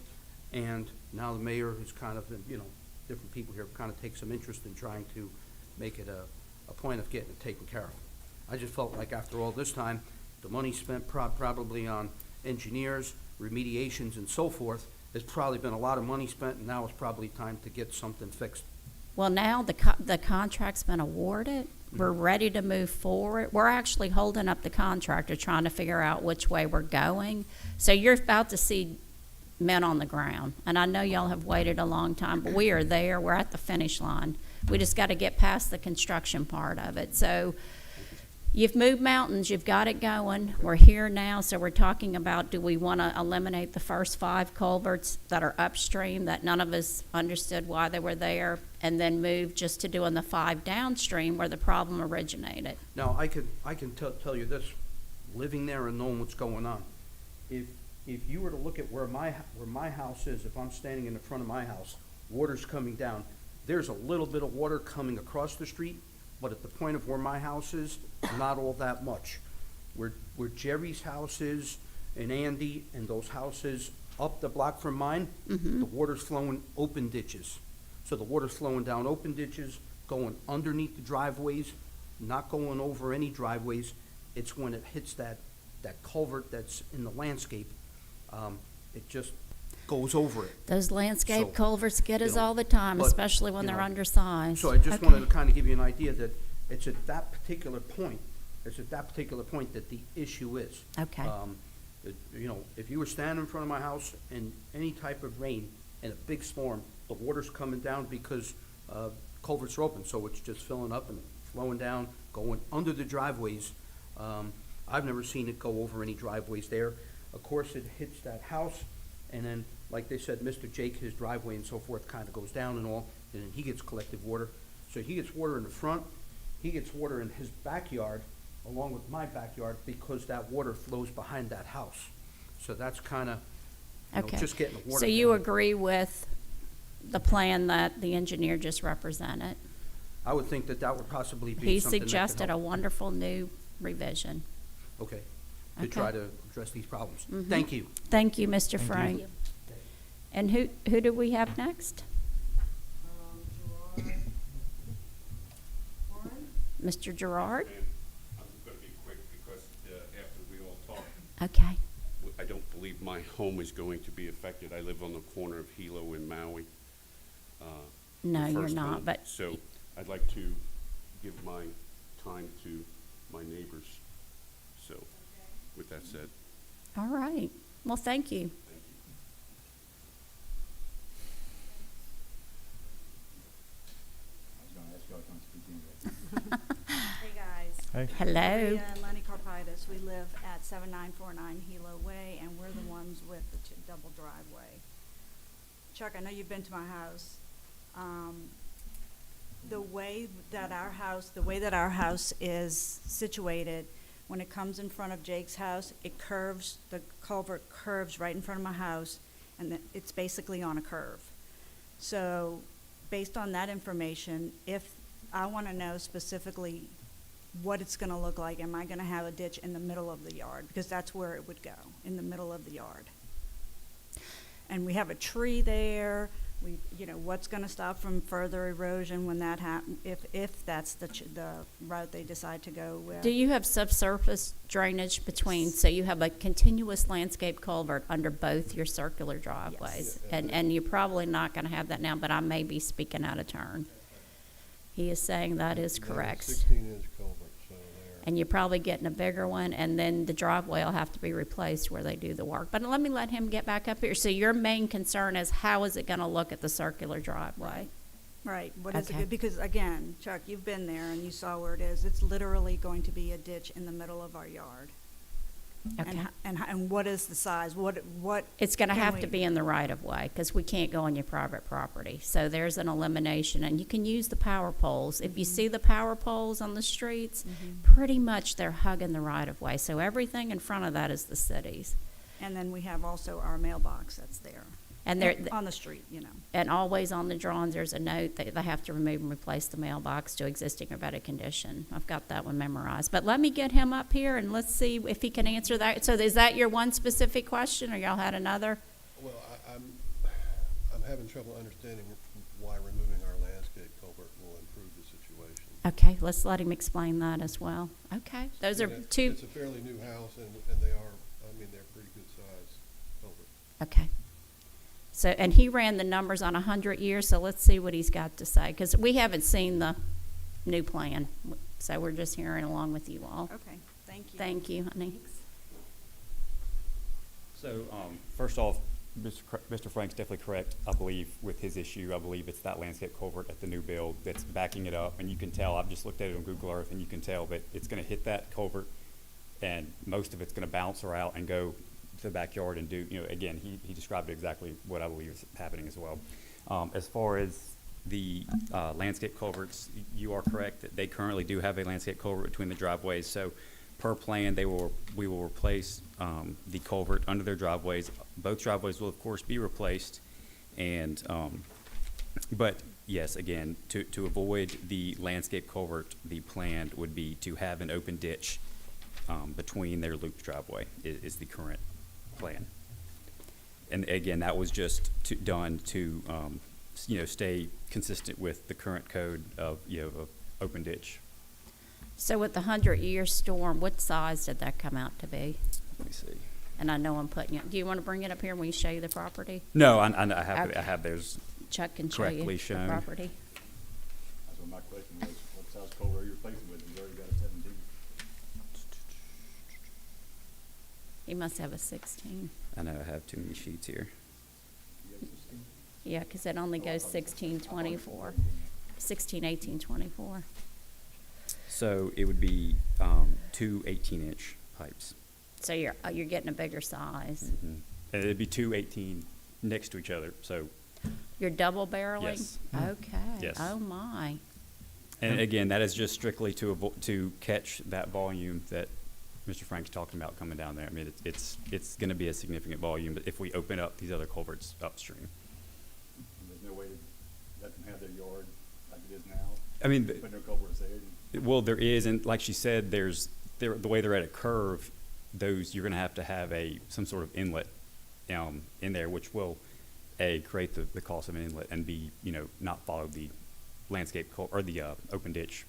And now the mayor has kind of, you know, different people here kind of take some interest in trying to make it a point of getting it taken care of. I just felt like after all this time, the money spent probably on engineers, remediations, and so forth, there's probably been a lot of money spent, and now it's probably time to get something fixed. Well, now the contract's been awarded. We're ready to move forward. We're actually holding up the contractor, trying to figure out which way we're going. So you're about to see men on the ground. And I know y'all have waited a long time, but we are there. We're at the finish line. We just got to get past the construction part of it. So you've moved mountains, you've got it going. We're here now, so we're talking about, do we want to eliminate the first 5 culverts that are upstream that none of us understood why they were there, and then move just to doing the 5 downstream where the problem originated? Now, I can tell you this, living there and knowing what's going on. If you were to look at where my house is, if I'm standing in the front of my house, water's coming down, there's a little bit of water coming across the street, but at the point of where my house is, not all that much. Where Jerry's house is, and Andy, and those houses up the block from mine, the water's flowing open ditches. So the water's flowing down open ditches, going underneath the driveways, not going over any driveways. It's when it hits that culvert that's in the landscape, it just goes over it. Those landscape So, culverts get us you know, all the time, but, especially when you they're know, undersized. So I just Okay. wanted to kind of give you an idea that it's at that particular point, that the issue is. Okay. You know, if you were standing in front of my house in any type of rain and a big storm, the water's coming down because culverts are open, so it's just filling up and flowing down, going under the driveways. I've never seen it go over any driveways there. Of course, it hits that house, And then, like they said, Mr. Jake, his driveway and so forth kind of goes down and all, and then he gets collective water. So he gets water in the front, he gets water in his backyard, along with my backyard, because that water flows behind that house. So that's kind of, Okay. just getting the water So you down. agree with the plan that the engineer just represented? I would think that that would possibly be He something that could suggested a help. wonderful new revision. Okay, to Okay. try to address these problems. Mhm. Thank you. Thank you, Mr. Thank you. Frank. And who do we have next? Gerard Warren? Mr. Gerard? I'm gonna be quick because, after we all talk, Okay. I don't believe my home is going to be affected. I live on the corner of Hilo and Maui. the No, you're first not, home. but So I'd like to give my time to my neighbors. So, with that said, all right. Well, thank you. thank you. I was gonna ask y'all to speak anyway. Hey, guys. Hello. Maria and Lenny Carpitis. We live at 7949 Hilo Way, and we're the ones with the double driveway. Chuck, I know you've been to my house. The way that our house is situated, when it comes in front of Jake's house, it curves, the culvert curves right in front of my house, and it's basically on a curve. So, based on that information, if I want to know specifically what it's going to look like, am I going to have a ditch in the middle of the yard? Because that's where it would go, in the middle of the yard. And we have a tree there. What's going to stop from further erosion when that happens, if that's the route they decide to go with? Do you have subsurface drainage between, so you have a continuous landscape culvert under both your circular driveways? And you're probably not gonna have that now, but I may be speaking out of turn. He is saying that is correct. 16-inch culvert, so there. And you're probably getting a bigger one, and then the driveway will have to be replaced where they do the work. But let him get back up here. So your main concern is how is it gonna look at the circular driveway? Right, what is it, Okay. because again, Chuck, you've been there and you saw where it is. It's literally going to be a ditch in the middle of our yard. Okay. And what is the size? What? It's gonna can have we- to be in the right of way, because we can't go on your private property. So there's an elimination, and you can use the power poles. If you see the power poles on the streets, pretty much they're hugging the right of way. So everything in front of that is the city's. And then we have also our mailbox that's there. And they're, On the street, and always on the drawings, there's a note that they have to remove and replace the mailbox to existing or better condition. I've got that one memorized. But let me get him up here and let's see if he can answer that. So is that your one specific question, or y'all had another? Well, I'm having trouble understanding why removing our landscape culvert will improve the situation. Okay, let's let him explain that as well. Okay, those are And two, It's a fairly new house, and they are, they're pretty good size culverts. okay. So, and he ran the numbers on 100 years, so let's see what he's got to say, because we haven't seen the new plan. So we're just hearing along with you all. Okay, thank you. Thank you, honey. So, first off, Mr. Frank's definitely correct, I believe, with his issue. I believe it's that landscape culvert at the new build that's backing it up, and you can tell, I've just looked at it on Google Earth, and you can tell that it's gonna hit that culvert, and most of it's gonna bounce her out and go to the backyard and do, again, he described exactly what I believe is happening as well. As far as the landscape culverts, you are correct, that they currently do have a landscape culvert between the driveways, so per plan, we will replace the culvert under their driveways. Both driveways will, of course, be replaced, and, but yes, again, to avoid the landscape culvert, the plan would be to have an open ditch between their looped driveway is the current plan. And again, that was just done to, stay consistent with the current code of open ditch. So with the 100-year storm, what size did that come out to be? Let me see. And I know I'm putting it, do you want to bring it up here and we show you the property? No, I have, Okay. I have theirs. Chuck can show you Correctly the shown. property. That's what my question was, what size culvert are you replacing with? You've already got a 17. He must have a 16. I know I have too many sheets here. You have 16? Yeah, because it only goes 16, 24. 16, 18, 24. So it would be two 18-inch pipes. So you're getting a bigger size. Mhm. And it'd be two 18 next to each other, so, You're double barreling? Yes. Okay. Yes. Oh, my. and again, that is just strictly to catch that volume that Mr. Frank's talking about coming down there. I mean, it's gonna be a significant volume, but if we open up these other culverts upstream. There's no way to let them have their yard like it is now? I mean, Put no culverts there? well, there is, and like she said, the way they're at a curve, you're gonna have to have some sort of inlet, in there, which will, A, create the cost of an inlet, and B, not follow the landscape or the, open ditch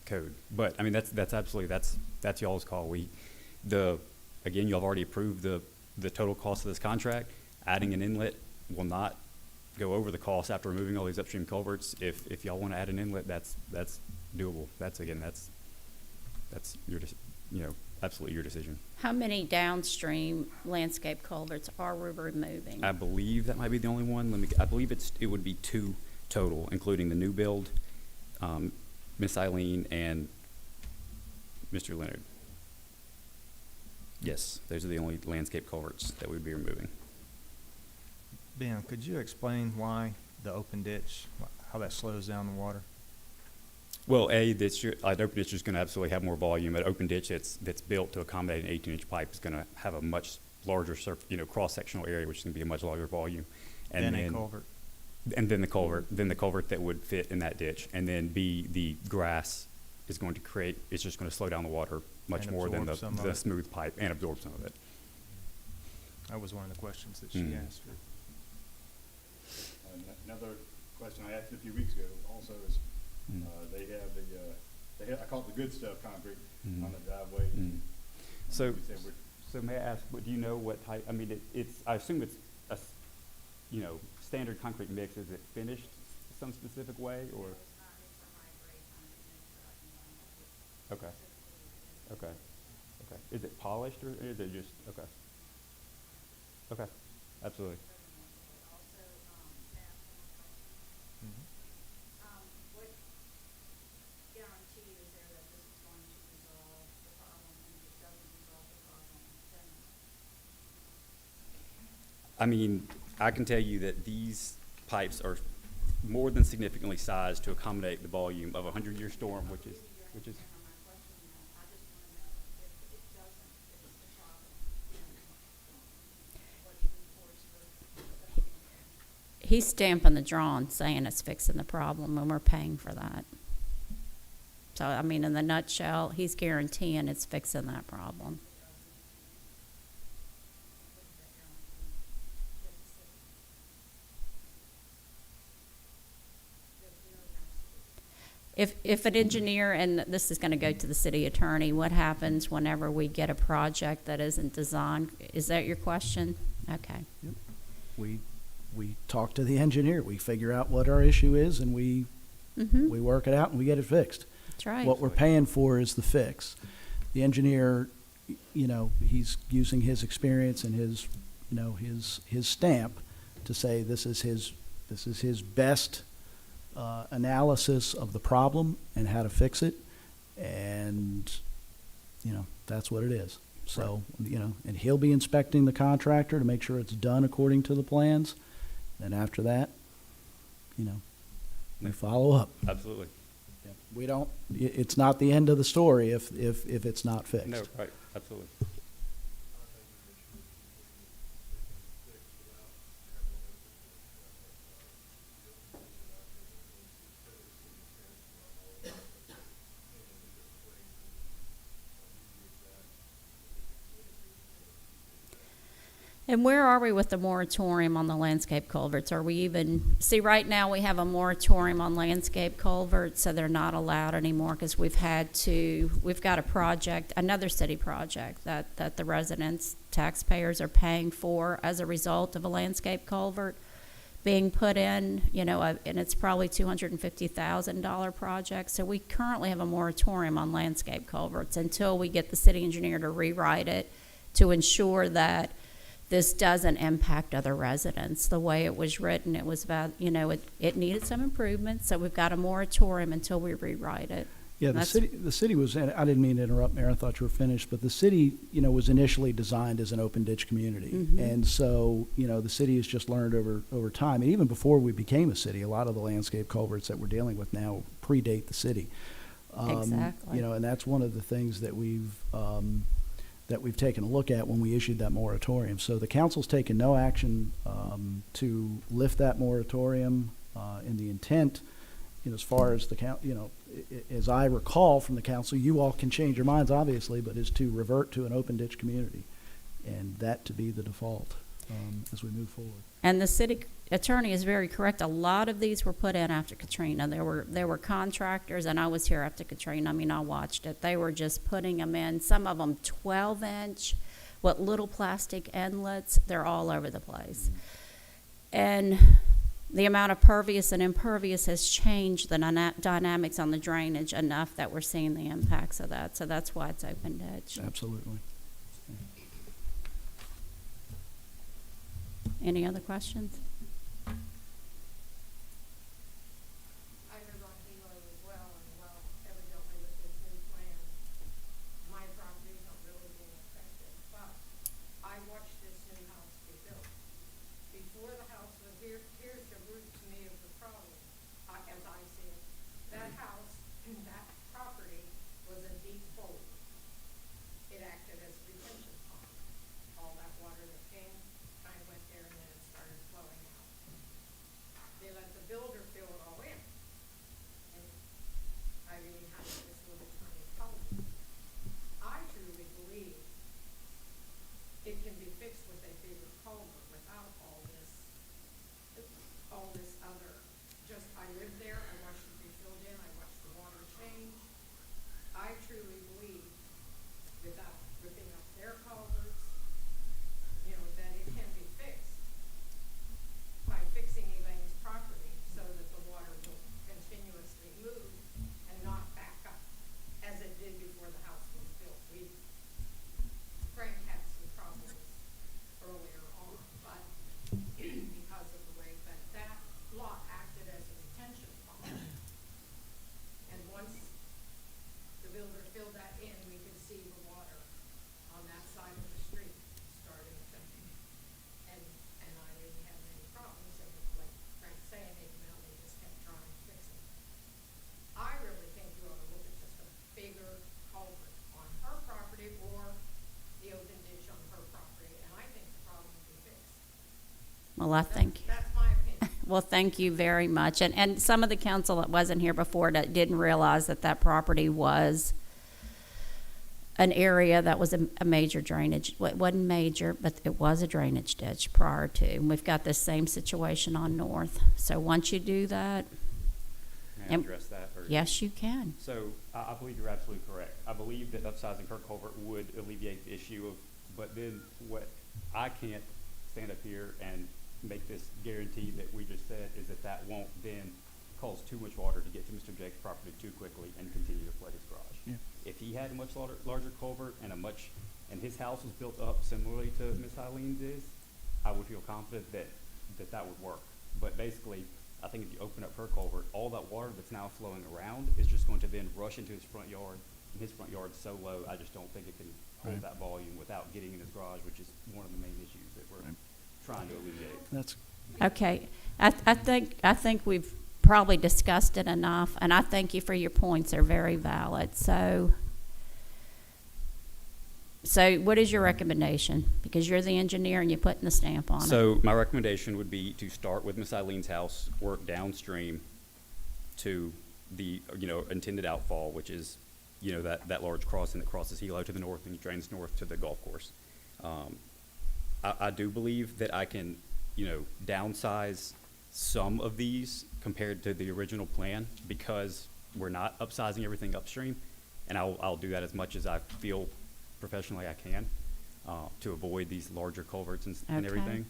code. But, I mean, that's absolutely, that's y'all's call. Again, y'all have already approved the total cost of this contract. Adding an inlet will not go over the cost after removing all these upstream culverts. If y'all wanna add an inlet, that's doable. That's your, absolutely your decision. How many downstream landscape culverts are we removing? I believe that might be the only one. I believe it would be 2 total, including the new build, Miss Eileen and Mr. Leonard. Yes, those are the only landscape culverts that we'd be removing. Ben, could you explain why the open ditch, how that slows down the water? Well, an open ditch is going to absolutely have more volume. An open ditch that's built to accommodate an 18-inch pipe is going to have a much larger cross-sectional area, which is going to be a much larger volume. And a culvert. And then the culvert that would fit in that ditch. And then B, the grass is going to it's just going to slow down the water much And more than absorb some of the it. smooth pipe and absorb some of it. That was one of the questions that she Mm. asked her. Another question I asked a few weeks ago also is, they have I call it the good stuff concrete on the driveway. So, You said so may I ask, do you know what type, I mean, I assume it's a, standard concrete mix. Is it finished some specific way, or? Okay. Okay. Okay. Is it polished, or is it just, okay. Okay, absolutely. I mean, I can tell you that these pipes are more than significantly sized to accommodate the volume of a 100-year storm, which is. He's stamping the drawing saying it's fixing the problem, and we're paying for that. So, I mean, in the nutshell, he's guaranteeing it's fixing that problem. If an engineer, and this is gonna go to the city attorney, what happens whenever we get a project that isn't designed? Is that your question? Okay. We talk to the engineer, we figure out what our issue is, and we work it out and we get it fixed. That's right. What we're paying for is the fix. The engineer, he's using his experience and his stamp to say this is his best analysis of the problem and how to fix it, and that's what it is. So and he'll be inspecting the contractor to make sure it's done according to the plans. Then after that, we follow up. Absolutely. We don't. It's not the end of the story if it's not fixed. No, right, absolutely. And where are we with the moratorium on the landscape culverts? Are we even, right now we have a moratorium on landscape culverts, so they're not allowed anymore because we've got a project, another city project that the residents, taxpayers are paying for as a result of a landscape culvert being put in, and it's probably $250,000 project. So we currently have a moratorium on landscape culverts until we get the city engineer to rewrite it to ensure that this doesn't impact other residents. The way it was written, it was about, it needed some improvements, so we've got a moratorium until we rewrite it. Yeah, the city was, and I didn't mean to interrupt, Mayor, I thought you were finished, but the city, was initially designed as an open ditch community. Mhm. And so, the city has just learned over time, and even before we became a city, a lot of the landscape culverts that we're dealing with now predate the city. Exactly. And that's one of the things that we've taken a look at when we issued that moratorium. So the council's taken no action to lift that moratorium, and the intent, as far as as I recall from the council, you all can change your minds, obviously, but is to revert to an open ditch community, and that to be the default as we move forward. And the city attorney is very correct. A lot of these were put in after Katrina. There were contractors, and I was here after Katrina. I mean, I watched it. They were just putting them in, some of them 12-inch with little plastic inlets. They're all over the place. And the amount of pervious and impervious has changed the dynamics on the drainage enough that we're seeing the impacts of that. So that's why it's open ditch. Absolutely. Any other questions? I live on Hilo as well, and well, evidently with this new plan, my properties aren't really being affected, but I watched this new house be built. Before the house was here, here's the root to me of the problem, as I see it. That house, that property was a deep hole. It acted as a retention pond. All that water that came kind of went there and then it started flowing out. They let the builder fill it all in. And I really had this little tiny culvert. I truly believe it can be fixed with a bigger culvert without all this other, I lived there, I watched it be filled in, I watched the water change. I truly believe without ripping up their culverts, that it can be fixed by fixing Elaine's property so that the water will continuously move and not back up as it did before the house was built. Frank had some problems earlier on, but because of the way that lot acted as a retention pond. And once the builder filled that in, we could see the water on that side of the street starting to, and I didn't have any problems, and like Frank saying, they just kept trying to fix it. I really think you ought to look at just a bigger culvert on her property or the open ditch on her property, and I think the problem will be fixed. Well, I think. That's my opinion. Well, thank you very much. And some of the council that wasn't here before that didn't realize that property was an area that was a major drainage. Well, it wasn't major, but it was a drainage ditch prior to. And we've got the same situation on North. So once you do that, May I Yep. address that? Or- yes, you can. So I believe you're absolutely correct. I believe that upsizing her culvert would alleviate the issue of, but then what I can't stand up here and make this guarantee that we just said is that won't then cause too much water to get to Mr. Jake's property too quickly and continue to flood his garage. Yeah. If he had a much larger culvert and his house was built up similarly to Miss Eileen's is, I would feel confident that would work. But basically, I think if you open up her culvert, all that water that's now flowing around is just going to then rush into his front yard. And his front yard's so low, I just don't think it can hold Right. that volume without getting in his garage, which is one of the main issues that we're Right. trying to alleviate. That's, Okay. I think we've probably discussed it enough, and I thank you for your points. They're very valid. So what is your recommendation? Because you're the engineer and you're putting the stamp on it. So my recommendation would be to start with Miss Eileen's house, work downstream to the, intended outfall, which is, that large crossing that crosses Hilo to the north and drains north to the golf course. I do believe that I can, downsize some of these compared to the original plan because we're not upsizing everything upstream. And I'll do that as much as I feel professionally I can to avoid these larger culverts and Okay. everything.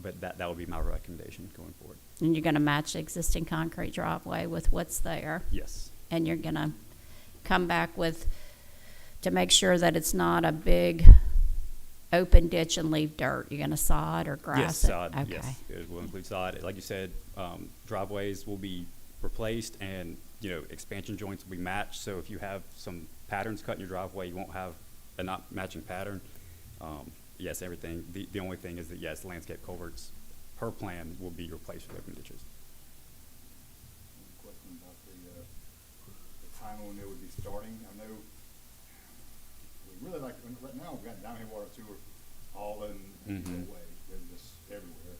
But that would be my recommendation going forward. And you're going to match the existing concrete driveway with what's there. Yes. And you're going to come back to make sure that it's not a big open ditch and leave dirt. You're going to sod or grass Yes, it? sod. Okay. Yes, it will include sod. Like you said, driveways will be replaced, and, you know, expansion joints will be matched. So if you have some patterns cut in your driveway, you won't have a not matching pattern. Yes, everything. The only thing is that, yes, landscape culverts per plan will be replaced with open ditches. Question about the time when they would be starting. I know we really like, right now, we've got Diamond Head Water Sewer all in Mhm. the way. They're just everywhere.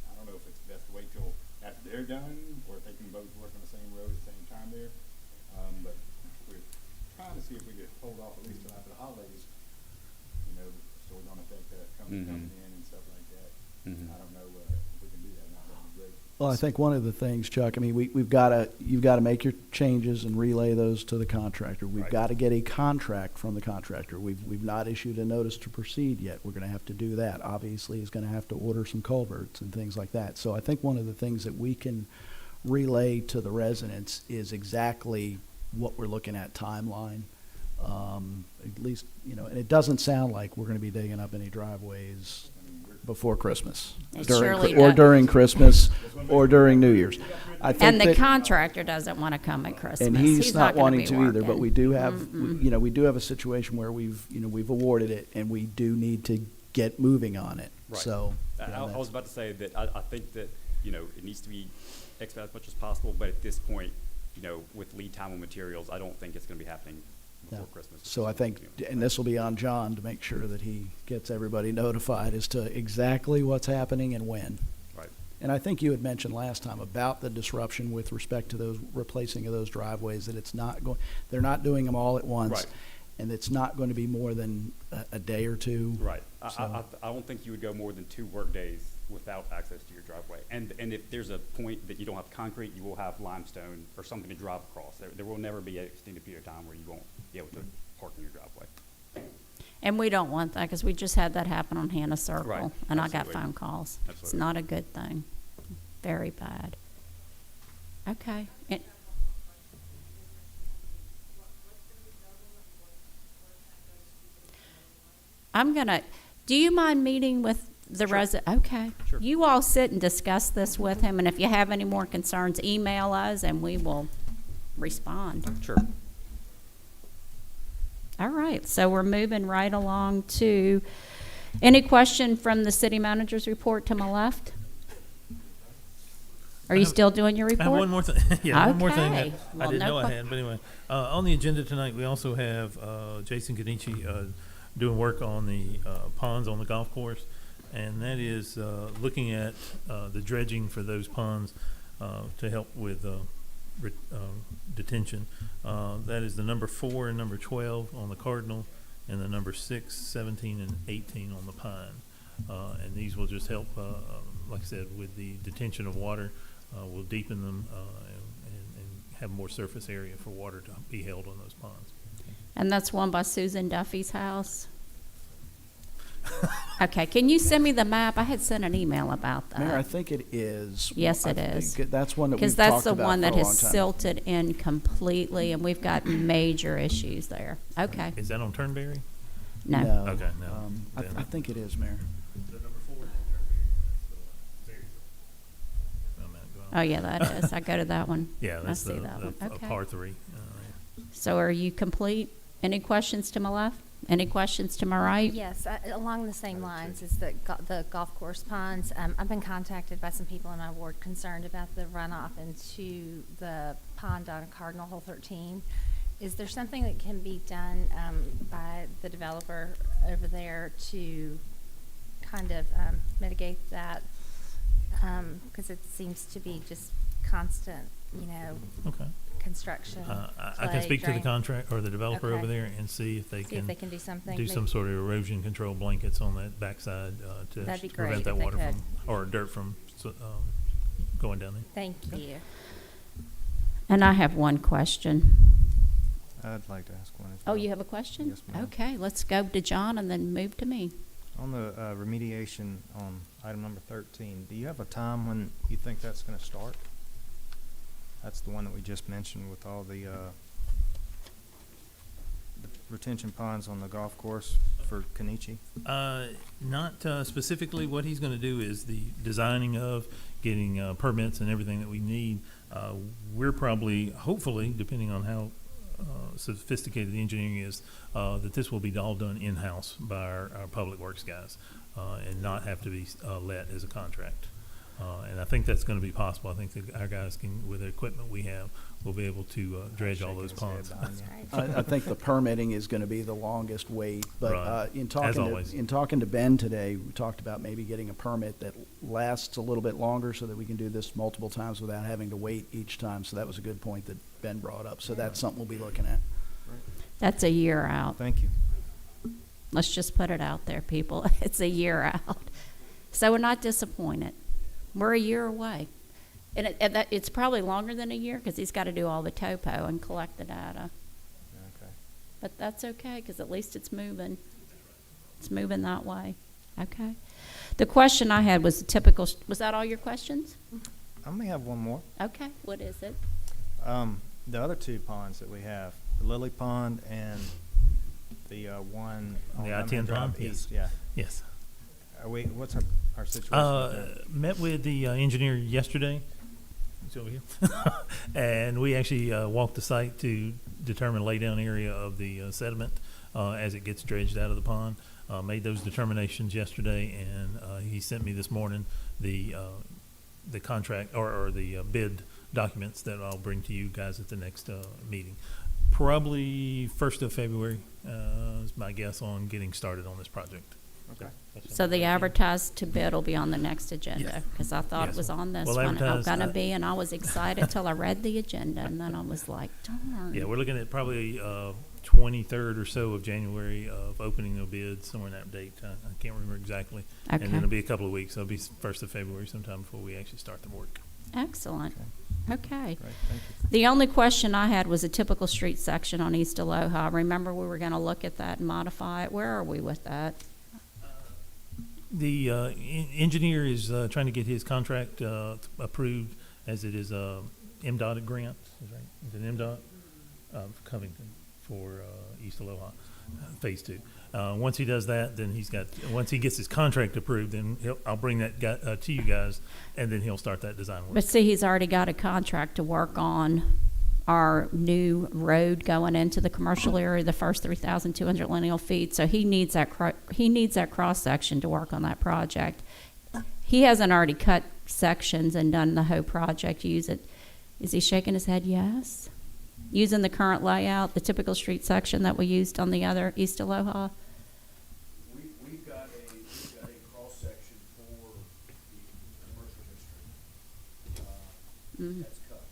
I don't know if it's best to wait till after they're done, or if they can both work on the same road at the same time there. But we're trying to see if we could hold off at least till after the holidays, you know, so we don't affect coming in and stuff like that. Mhm. I don't know if we can do that now. That'd be great. Well, I think one of the things, Chuck, I mean, you've got to make your changes and relay those to the contractor. We've Right. got to get a contract from the contractor. We've not issued a notice to proceed yet. We're going to have to do that. Obviously, he's going to have to order some culverts and things like that. So I think one of the things that we can relay to the residents is exactly what we're looking at timeline. At least, you know, and it doesn't sound like we're going to be digging up any driveways before Christmas. It During surely Or does. during Christmas, or during New Year's. I think And the that- contractor doesn't want to come at Christmas. And he's not gonna wanting be to either, but working. we do have, Mm-mm. you know, we do have a situation where we've awarded it, and we do need to get moving on it. Right. So, I, yeah, I was that's- about to say that I think that, you know, it needs to be expedited as much as possible, but at this point, you know, with lead time on materials, I don't think it's gonna be happening before No. Christmas. So I think, and this will be on John to make sure that he gets everybody notified as to exactly what's happening and when. Right. And I think you had mentioned last time about the disruption with respect to those replacing of those driveways, that it's not going, they're not doing them all at once. Right. And it's not going to be more than a day or two. Right. So- I don't think you would go more than 2 work days without access to your driveway. And if there's a point that you don't have concrete, you will have limestone or something to drive across. There will never be an extended period of time where you won't be able to park in your driveway. And we don't want that, because we just had that happen on Hannah Circle. Right. And I got Absolutely. phone calls. It's Absolutely. not a good thing. Very bad. Okay. I'm gonna, do you mind meeting with the resident? Okay. Sure. You all sit and discuss this with him, and if you have any more concerns, email us and we will respond. Sure. All right, so we're moving right along to, any question from the city manager's report to my left? Are I you have- still doing your I report? have one more thing. Yeah, one more thing that Okay. I Well, didn't no know I que- had. But anyway, on the agenda tonight, we also have Jason Kenichi doing work on the ponds on the golf course, and that is looking at the dredging for those ponds to help with detention. That is the number 4 and number 12 on the Cardinal, and the number 6, 17, and 18 on the Pine. And these will just help, like I said, with the detention of water. We'll deepen them and have more surface area for water to be held on those ponds. And that's one by Susan Duffy's house? Okay, can you send me the map? I had sent an email about that. Mayor, I think it is. Yes, I it is. think That's one that we've Because that's talked the about one for that a long has time. silted in completely, and we've got major issues there. Okay, Is that on Turnberry? no. Okay, no. I Then- think it is, Mayor. The number 4 is on Turnberry. That's the very. Oh, yeah, that is. I go to that one. Yeah, I that's see the, that one. the Okay. par 3. So are you complete? Any questions to my left? Any questions to my right? Yes, along the same lines as the golf course ponds. I've been contacted by some people in my ward concerned about the runoff into the pond on Cardinal Hole 13. Is there something that can be done by the developer over there to kind of mitigate that? Because it seems to be just constant, Okay. construction. I can speak to the contract or the developer Okay. over there and see if they See if can they can do something. do some sort of erosion control blankets on that backside to That'd be prevent great that if they water could. from, or dirt from going down there. Thank you. And I have one question. I'd like to ask one. as Oh, well. you have a question? Yes, ma'am. Okay, let's go to John and then move to me. On the remediation on item number 13, do you have a time when you think that's going to start? That's the one that we just mentioned with all the retention ponds on the golf course for Kenichi? Not specifically. What he's going to do is the designing of, getting permits and everything that we need. We're probably, hopefully, depending on how sophisticated the engineering is, that this will be all done in-house by our public works guys and not have to be let as a contract. And I think that's going to be possible. I think that our guys can, with the equipment we have, will be able to dredge all those ponds. I think the permitting is gonna be the longest wait, but, Right. in As always. talking to Ben today, we talked about maybe getting a permit that lasts a little bit longer so that we can do this multiple times without having to wait each time. So that was a good point that Ben brought up. So that's something we'll be looking at. That's a year out. Thank you. Let's just put it out there, people. It's a year out. So we're not disappointed. We're a year away. And it's probably longer than a year because he's got to do all the topo and collect the data. Okay. But that's okay because at least it's moving. It's moving that way. Okay. The question I had was the typical, was that all your questions? I may have one more. Okay. What is it? The other two ponds that we have, the Lily Pond and the one on The Lemon I-10 Drive pond? East, Yes. yeah. Yes. What's our situation with that? Met with the engineer yesterday. He's over here. And we actually walked the site to determine laydown area of the sediment as it gets dredged out of the pond. Made those determinations yesterday, and he sent me this morning the contract or the bid documents that I'll bring to you guys at the next meeting. Probably 1st of February is my guess on getting started on this project. Okay. So the advertised to bid will be on the next agenda Yes. because I thought Yes. it was on this Well, one. I'm advertised, going to be, and I was excited till I read the agenda, and then I was like, darn. Yeah, we're looking at probably 23rd or so of January of opening the bids, somewhere in that date. I can't remember exactly. And then Okay. it'll be a couple of weeks. It'll be 1st of February sometime before we actually start the work. Excellent. Okay. Great, thank you. The only question I had was a typical street section on East Aloha. Remember, we were going to look at that and modify it. Where are we with that? The engineer is trying to get his contract approved as it is a MDOT grant. Is right? Is it MDOT? Covington for East Aloha, Phase 2. Once he does that, then once he gets his contract approved, then I'll bring that to you guys, and then he'll start that design work. But see, he's already got a contract to work on our new road going into the commercial area, the first 3,200 lineal feet. So he needs that cross section to work on that project. He hasn't already cut sections and done the whole project. Is he shaking his head? Yes. Using the current layout, the typical street section that we used on the other East Aloha. We've got a cross section for the commercial district. Mhm. That's cut.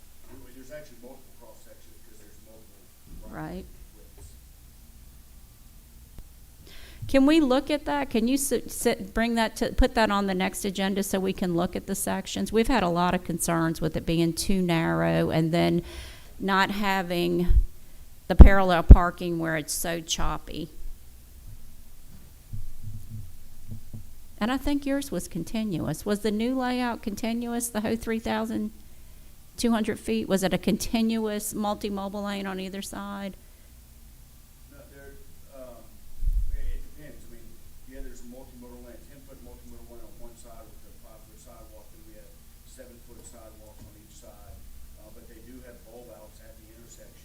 There's actually multiple cross sections because there's multiple. Right. widths. Can we look at that? Can you put that on the next agenda so we can look at the sections? We've had a lot of concerns with it being too narrow and then not having the parallel parking where it's so choppy. And I think yours was continuous. Was the new layout continuous, the whole 3,200 feet? Was it a continuous multi-mobile lane on either side? No, it depends. I mean, yeah, there's a multimodal lane, 10-foot multimodal lane on one side with a 5-foot sidewalk, and we have 7-foot sidewalks on each side. But they do have bulb outs at the intersections,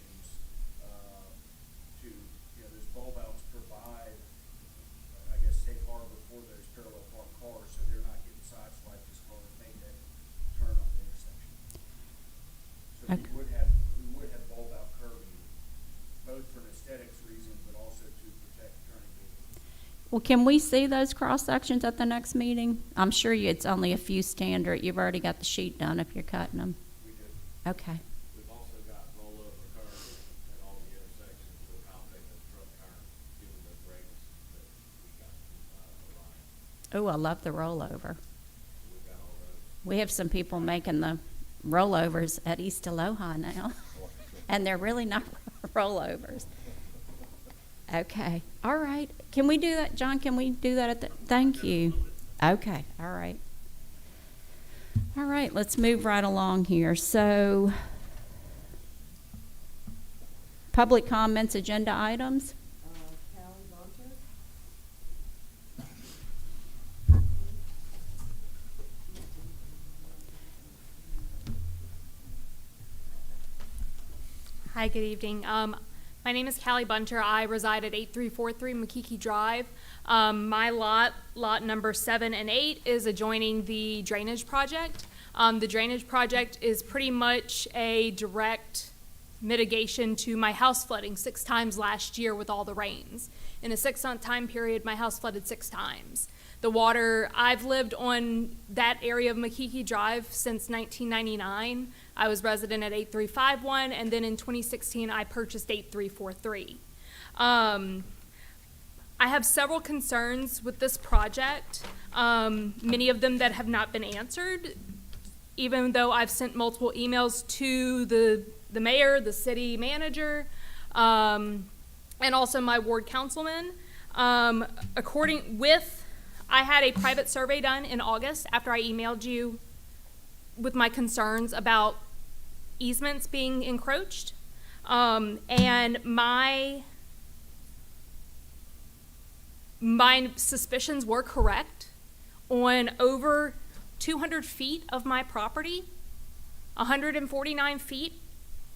those bulb outs provide, I guess, safe harbor for those parallel parked cars, so they're not getting sideswiped as cars make that turn on the intersection. So Okay. we would have bulb out curbing, both for an aesthetics reason, but also to protect turning vehicles. Well, can we see those cross sections at the next meeting? I'm sure it's only a few standard. You've already got the sheet done if you're cutting them. We do. Okay. We've also got roll-over curves at all the intersections to accommodate those truck turns, given the grades that we got from Orion. Oh, I love the rollover. We've got all those. We have some people making the rollovers at East Aloha now, and they're really not rollovers. Okay, all right. Can we do that, John? Can we do that thank you. Okay, all right. All right, let's move right along here. So, public comments, agenda items? Hi, good evening. My name is Callie Bunter. I reside at 8343 McKeekee Drive. My lot number 7 and 8, is adjoining the drainage project. The drainage project is pretty much a direct mitigation to my house flooding 6 times last year with all the rains. In a 6-month time period, my house flooded 6 times. The water, I've lived on that area of McKeekee Drive since 1999. I was resident at 8351, and then in 2016, I purchased 8343. I have several concerns with this project, many of them that have not been answered, even though I've sent multiple emails to the mayor, the city manager, and also my ward councilman. I had a private survey done in August after I emailed you with my concerns about easements being encroached. And my suspicions were correct. On over 200 feet of my property, 149 feet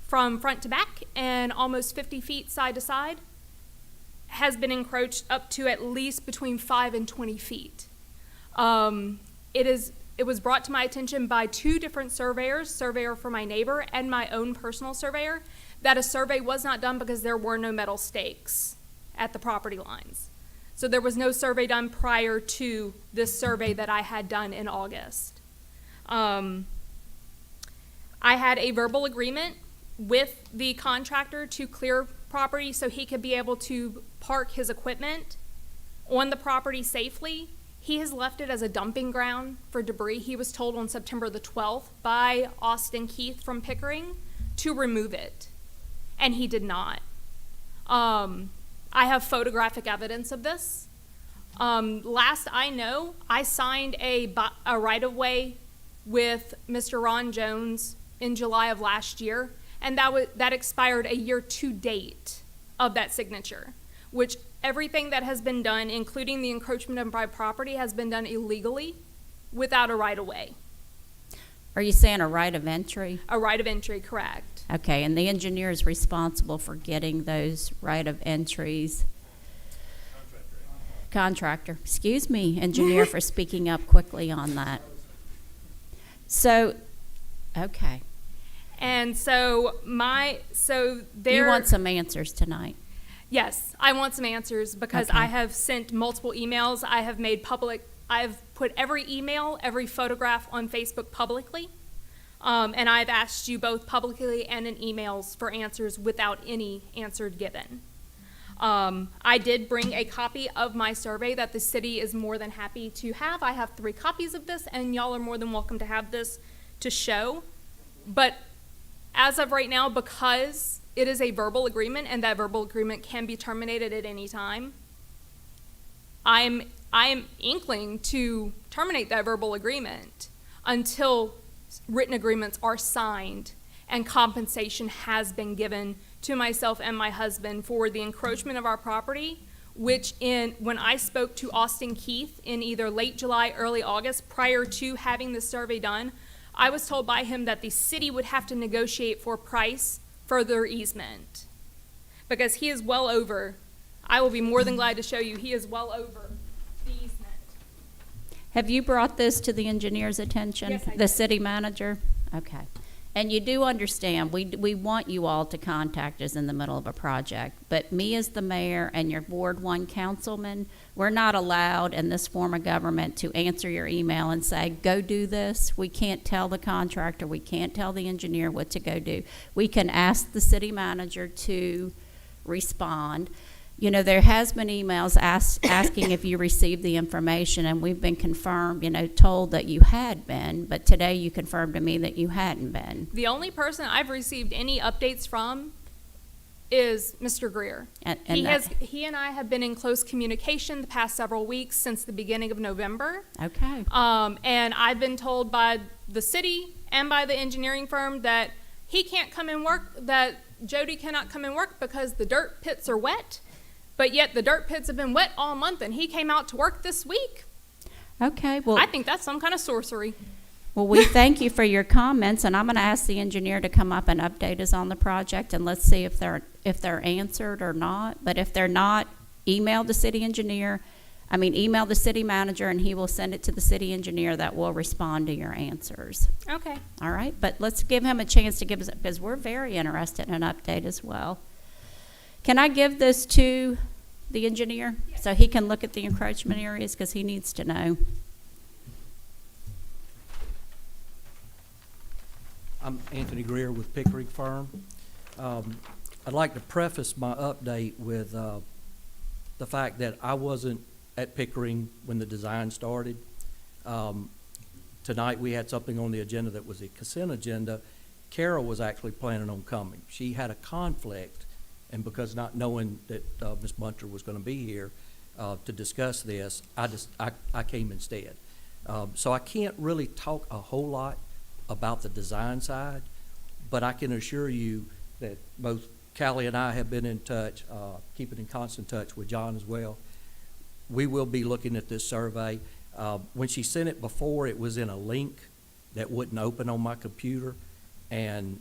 from front to back and almost 50 feet side to side, has been encroached up to at least between 5 and 20 feet. It was brought to my attention by 2 different surveyors, surveyor for my neighbor and my own personal surveyor, that a survey was not done because there were no metal stakes at the property lines. So there was no survey done prior to this survey that I had done in August. I had a verbal agreement with the contractor to clear property so he could be able to park his equipment on the property safely. He has left it as a dumping ground for debris. He was told on September the 12th by Austin Keith from Pickering to remove it, and he did not. I have photographic evidence of this. Last I know, I signed a right-of-way with Mr. Ron Jones in July of last year, and that expired a year to date of that signature, which everything that has been done, including the encroachment of my property, has been done illegally without a right-of-way. Are you saying a right of entry? A right of entry, correct. Okay, and the engineer is responsible for getting those right of entries? Contractor. Excuse me, engineer, for speaking up quickly on that. So, okay. And so You want some answers tonight? Yes, I want some answers because Okay. I have sent multiple emails. I have made public, I've put every email, every photograph on Facebook publicly. And I've asked you both publicly and in emails for answers without any answer given. I did bring a copy of my survey that the city is more than happy to have. I have 3 copies of this, and y'all are more than welcome to have this to show. But as of right now, because it is a verbal agreement and that verbal agreement can be terminated at any time, I am inkling to terminate that verbal agreement until written agreements are signed and compensation has been given to myself and my husband for the encroachment of our property, which when I spoke to Austin Keith in either late July, early August, prior to having this survey done, I was told by him that the city would have to negotiate for price for their easement, because he is well over, I will be more than glad to show you, he is well over the easement. Have you brought this to the engineer's attention? Yes, I The did. city manager? Okay. And you do understand, we want you all to contact us in the middle of a project, but me as the mayor and your Ward 1 councilman, we're not allowed in this form of government to answer your email and say, go do this. We can't tell the contractor, we can't tell the engineer what to go do. We can ask the city manager to respond. You know, there has been emails asking if you received the information, and we've been confirmed, told that you had been, but today you confirmed to me that you hadn't been. The only person I've received any updates from is Mr. Greer. And He and I have been in close communication the past several weeks since the beginning of November. Okay. And I've been told by the city and by the engineering firm that he can't come and work, that Jody cannot come and work because the dirt pits are wet. But yet the dirt pits have been wet all month, and he came out to work this week. Okay, well. I think that's some kind of sorcery. Well, we thank you for your comments, and I'm gonna ask the engineer to come up and update us on the project, and let's see if they're answered or not. But if they're not, email the city manager, and he will send it to the city engineer that will respond to your answers. Okay. All right, but let's give him a chance to give us, because we're very interested in an update as well. Can I give this to the engineer so he can look at the encroachment areas, because he needs to know? I'm Anthony Greer with Pickering Firm. I'd like to preface my update with the fact that I wasn't at Pickering when the design started. Tonight we had something on the agenda that was a consent agenda. Carol was actually planning on coming. She had a conflict, and because not knowing that Ms. Bunter was going to be here to discuss this, I came instead. So I can't really talk a whole lot about the design side, but I can assure you that both Callie and I have been in touch, keeping in constant touch with John as well. We will be looking at this survey. When she sent it before, it was in a link that wouldn't open on my computer, and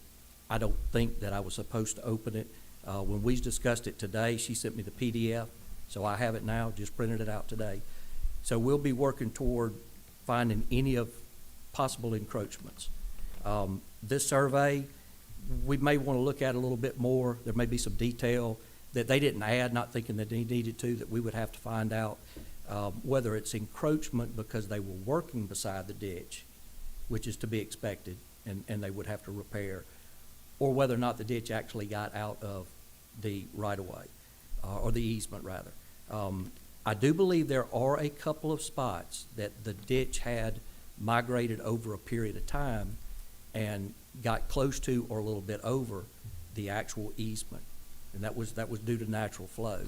I don't think that I was supposed to open it. When we discussed it today, she sent me the PDF, so I have it now, just printed it out today. So we'll be working toward finding any of possible encroachments. This survey, we may want to look at a little bit more. There may be some detail that they didn't add, not thinking that they needed to, that we would have to find out whether it's encroachment because they were working beside the ditch, which is to be expected, and they would have to repair, or whether or not the ditch actually got out of the right-of-way, or the easement, rather. I do believe there are a couple of spots that the ditch had migrated over a period of time and got close to or a little bit over the actual easement, and that was due to natural flow.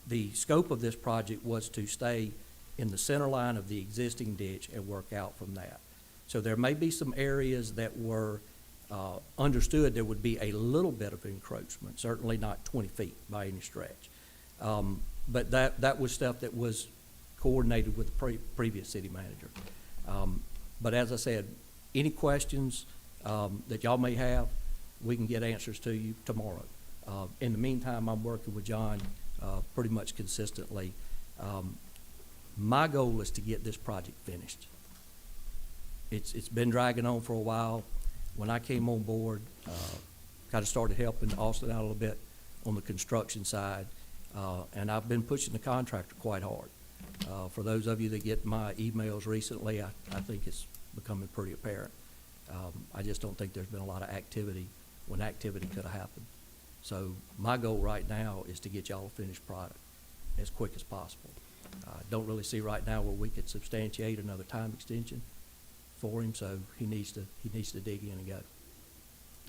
The scope of this project was to stay in the center line of the existing ditch and work out from that. So there may be some areas that were understood there would be a little bit of encroachment, certainly not 20 feet by any stretch. But that was stuff that was coordinated with the previous city manager. But as I said, any questions that y'all may have, we can get answers to you tomorrow. In the meantime, I'm working with John pretty much consistently. My goal is to get this project finished. It's been dragging on for a while. When I came on board, kind of started helping Austin out a little bit on the construction side, and I've been pushing the contractor quite hard. For those of you that get my emails recently, I think it's becoming pretty apparent. I just don't think there's been a lot of activity when activity could have happened. So my goal right now is to get y'all a finished product as quick as possible. Don't really see right now where we could substantiate another time extension for him, so he needs to dig in and go.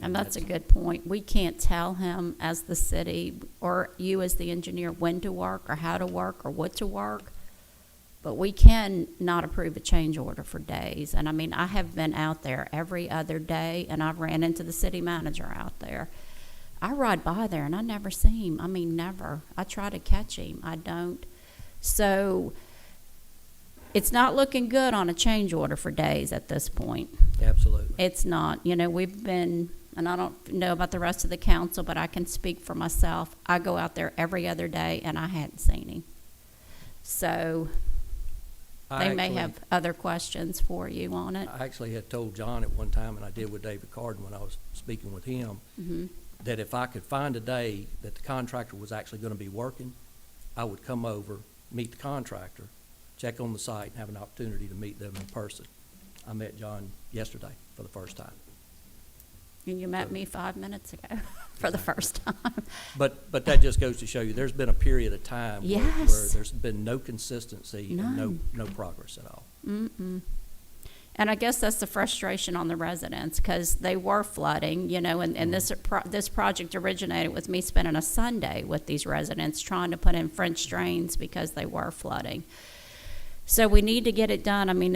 And that's a good point. We can't tell him as the city or you as the engineer when to work or how to work or what to work, but we can not approve a change order for days. And I mean, I have been out there every other day, and I've ran into the city manager out there. I ride by there and I never see him. I mean, never. I try to catch him. I don't. So it's not looking good on a change order for days at this point. Absolutely. It's not. You know, we've been, and I don't know about the rest of the council, but I can speak for myself. I go out there every other day and I hadn't seen him. So they may have other questions for you on it. I actually had told John at one time, and I did with David Carden when I was speaking with him, that if I could find a day that the contractor was actually going to be working, I would come over, meet the contractor, check on the site, and have an opportunity to meet them in person. I met John yesterday for the first time. And you met me 5 minutes ago for the first time. But that just goes to show you there's been a period of time where there's been no consistency and no progress at all. Mm-mm. And I guess that's the frustration on the residents, because they were flooding, you know, and this project originated with me spending a Sunday with these residents trying to put in French drains because they were flooding. So we need to get it done. I mean,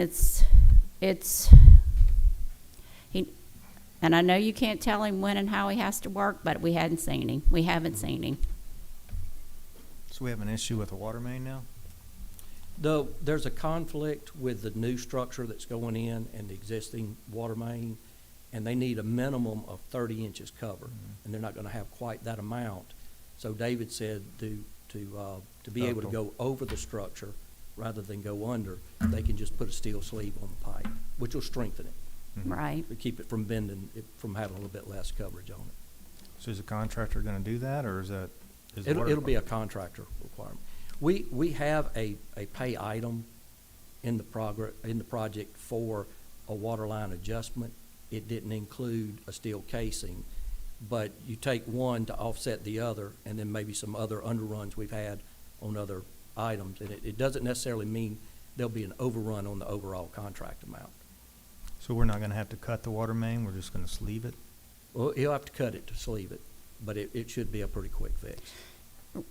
and I know you can't tell him when and how he has to work, but we hadn't seen him. We haven't seen him. So we have an issue with the water main now? There's a conflict with the new structure that's going in and the existing water main, and they need a minimum of 30 inches cover, and they're not gonna have quite that amount. So David said to be able to go over the structure rather than go under, they can just put a steel sleeve on the pipe, which will strengthen it, Right. to keep it from bending, from having a little bit less coverage on it. So is the contractor gonna do that, or is that? is the It'll, water it'll be a department? contractor requirement. We have a pay item in the project for a water line adjustment. It didn't include a steel casing, but you take one to offset the other, and then maybe some other underruns we've had on other items. And it doesn't necessarily mean there'll be an overrun on the overall contract amount. So we're not gonna have to cut the water main, we're just gonna sleeve it? Well, he'll have to cut it to sleeve it, but it should be a pretty quick fix.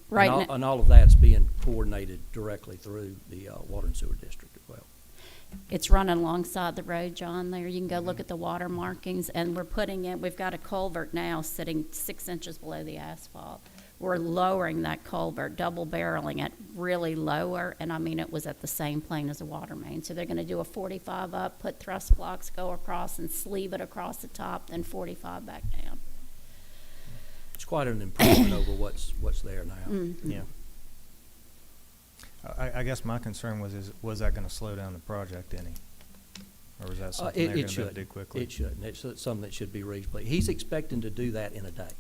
Right. And all of that's being coordinated directly through the Water and Sewer District as well. It's running alongside the road, John, there. You can go look at the water markings, and we've got a culvert now sitting 6 inches below the asphalt. We're lowering that culvert, double barreling it really lower, and I mean, it was at the same plane as a water main. So they're gonna do a 45 up, put thrust blocks, go across and sleeve it across the top, then 45 back down. It's quite an improvement over what's there now. Mhm. Yeah. I guess my concern was that gonna slow down the project any? Or was that something they're gonna be able to do quickly? It shouldn't. It's something that should be reasonably. He's expecting to do that in a day.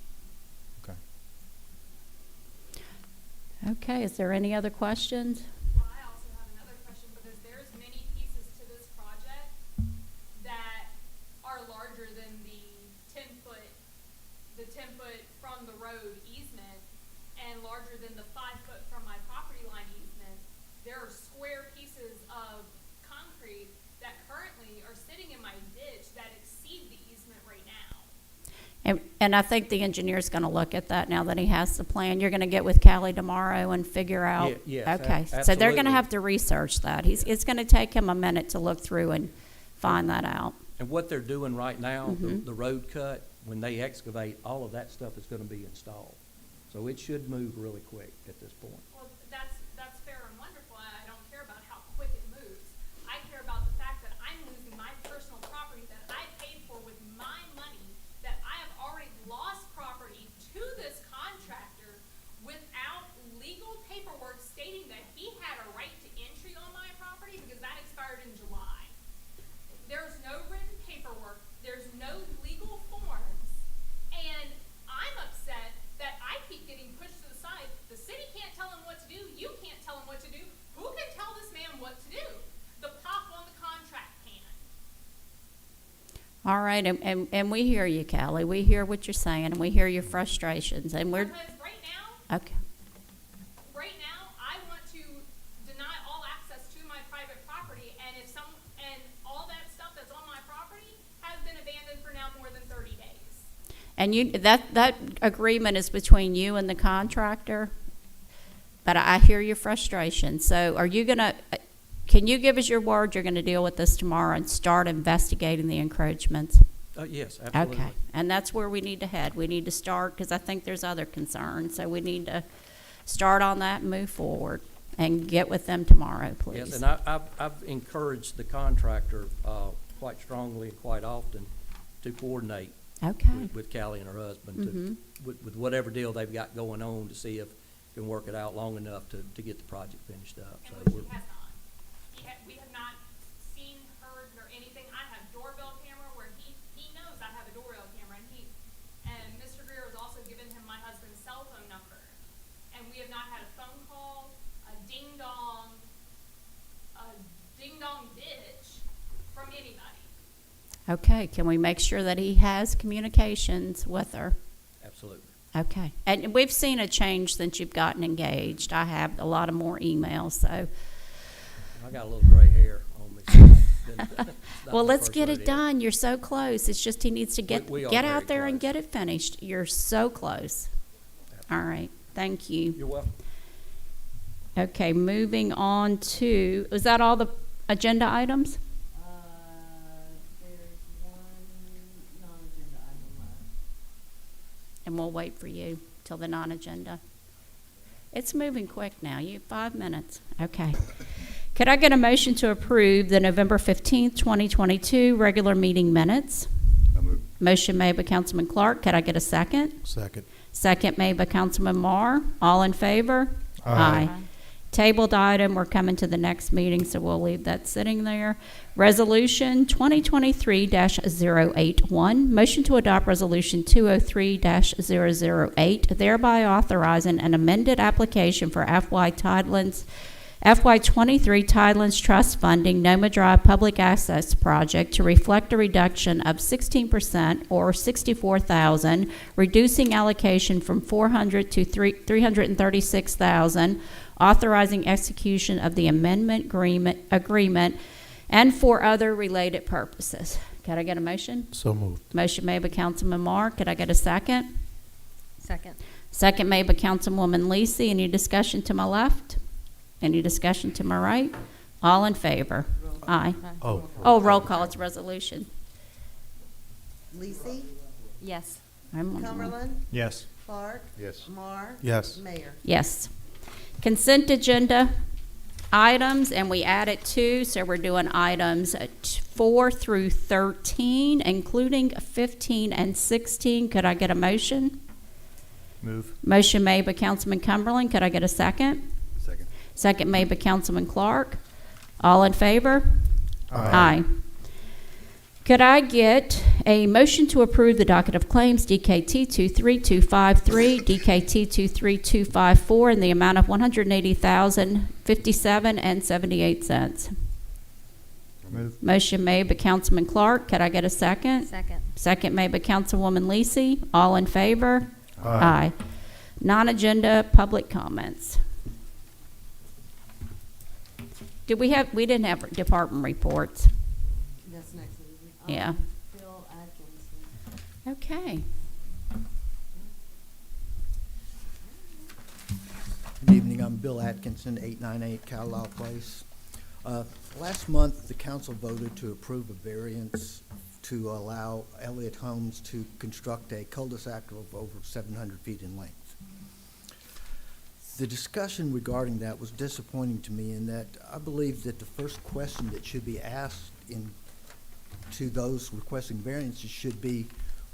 Okay. Okay, is there any other questions? Well, I also have another question, because there's many pieces to this project that are larger than the 10-foot from the road easement, and larger than the 5-foot from my property line easement. There are square pieces of concrete that currently are sitting in my ditch that exceed the easement right now. And I think the engineer's gonna look at that now that he has the plan. You're gonna get with Callie tomorrow and figure out? Yes, Okay, so they're gonna absolutely. have to research that. It's gonna take him a minute to look through and find that out. And what they're doing right now, Mhm. the road cut, when they excavate, all of that stuff is gonna be installed. So it should move really quick at this point. Well, that's fair and wonderful. I don't care about how quick it moves. I care about the fact that I'm losing my personal property that I paid for with my money, that I have already lost property to this contractor without legal paperwork stating that he had a right to entry on my property, because that expired in July. There's no written paperwork, there's no legal forms, and I'm upset that I keep getting pushed to the side. The city can't tell him what to do, you can't tell him what to do. Who can tell this man what to do? The pop on the contract can. All right, and we hear you, Callie. We hear what you're saying, and we hear your frustrations, and we're, Because okay. right now, I want to deny all access to my private property, and and all that stuff that's on my property has been abandoned for now more than 30 days. And that agreement is between you and the contractor, but I hear your frustration. So are you gonna, can you give us your word you're gonna deal with this tomorrow and start investigating the encroachments? Yes, absolutely. Okay, and that's where we need to head. We need to start, because I think there's other concerns, so we need to start on that and move forward and get with them tomorrow, please. Yes, and I've encouraged the contractor quite strongly and quite often to coordinate Okay. with Callie and her husband Mhm. with whatever deal they've got going on, to see if we can work it out long enough to get the project finished up. So And which we're, he has not. We have not seen, heard, or anything. I have doorbell camera where he knows I have a doorbell camera, and Mr. Greer has also given him my husband's cell phone number. And we have not had a phone call, a ding dong ditch from anybody. Okay, can we make sure that he has communications with her? absolutely. Okay, and we've seen a change since you've gotten engaged. I have a lot of more emails, so. I got a little gray hair on me. So it's not Well, my let's first get it rodeo. done. You're so close. It's just he needs to get We are out very there and close. get it finished. You're so close. All right, thank you. You're welcome. Okay, moving on to, is that all the agenda items? There's one non-agenda item left. And we'll wait for you till the non-agenda. It's moving quick now. You have 5 minutes. Okay. Could I get a motion to approve the November 15th, 2022 regular meeting minutes? I move. Motion made by Councilman Clark. Could I get a second? Second. Second made by Councilman Marr. All in favor? Aye. Tabled item, we're coming to the next meeting, so we'll leave that sitting there. Resolution 2023-081, motion to adopt Resolution 203-008, thereby authorizing an amended application for FY23 Tidelands Trust Funding Noma Drive Public Access Project to reflect a reduction of 16% or $64,000, reducing allocation from $400,000 to $336,000, authorizing execution of the amendment agreement and for other related purposes. Could I get a motion? So moved. Motion made by Councilman Marr. Could I get a second? Second. Second made by Councilwoman Lisi. Any discussion to my left? Any discussion to my right? All in favor? Aye. Oh. Oh, roll call. It's a resolution. Lisi, Yes. Cumberland, Yes. Clark, Yes. Marr, Yes. Mayor. Yes. Consent agenda items, and we added two, so we're doing items 4 through 13, including 15 and 16. Could I get a motion? Move. Motion made by Councilman Cumberland. Could I get a second? Second. Second made by Councilman Clark. All in favor? Aye. Could I get a motion to approve the docket of claims DKT 23253, DKT 23254 in the amount of $180,057.78? Move. Motion made by Councilman Clark. Could I get a second? Second. Second made by Councilwoman Lisi. All in favor? Aye. Non-agenda public comments. We didn't have department reports. That's next week. Yeah. Bill Atkins. Okay. Good evening, I'm Bill Atkinson, 898 Carlisle Place. Last month, the council voted to approve a variance to allow Elliott Homes to construct a cul-de-sac of over 700 feet in length. The discussion regarding that was disappointing to me in that I believe that the first question that should be asked to those requesting variances should be,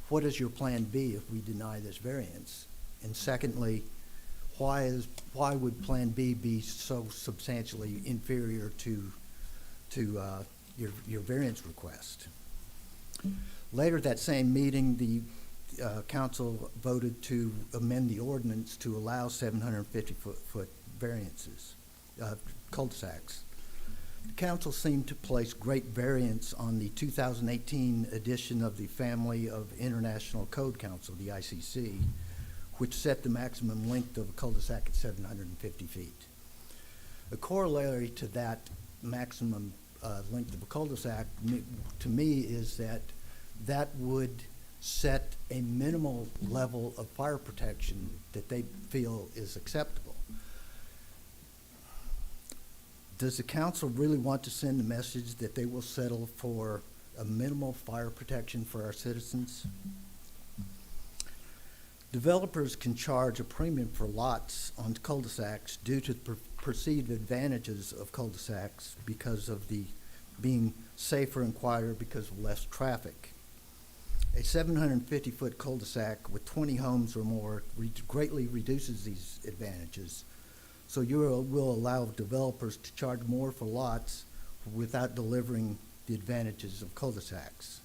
what is your plan B if we deny this variance? And secondly, why would Plan B be so substantially inferior to your variance request? Later that same meeting, the council voted to amend the ordinance to allow 750-foot variances, cul-de-sacs. The council seemed to place great variance on the 2018 edition of the Family of International Code Council, the ICC, which set the maximum length of a cul-de-sac at 750 feet. A corollary to that maximum length of a cul-de-sac, to me, is that would set a minimal level of fire protection that they feel is acceptable. Does the council really want to send a message that they will settle for a minimal fire protection for our citizens? Developers can charge a premium for lots on cul-de-sacs due to the perceived advantages of cul-de-sacs because of the being safer and quieter because of less traffic. A 750-foot cul-de-sac with 20 homes or more greatly reduces these advantages. So you will allow developers to charge more for lots without delivering the advantages of cul-de-sacs.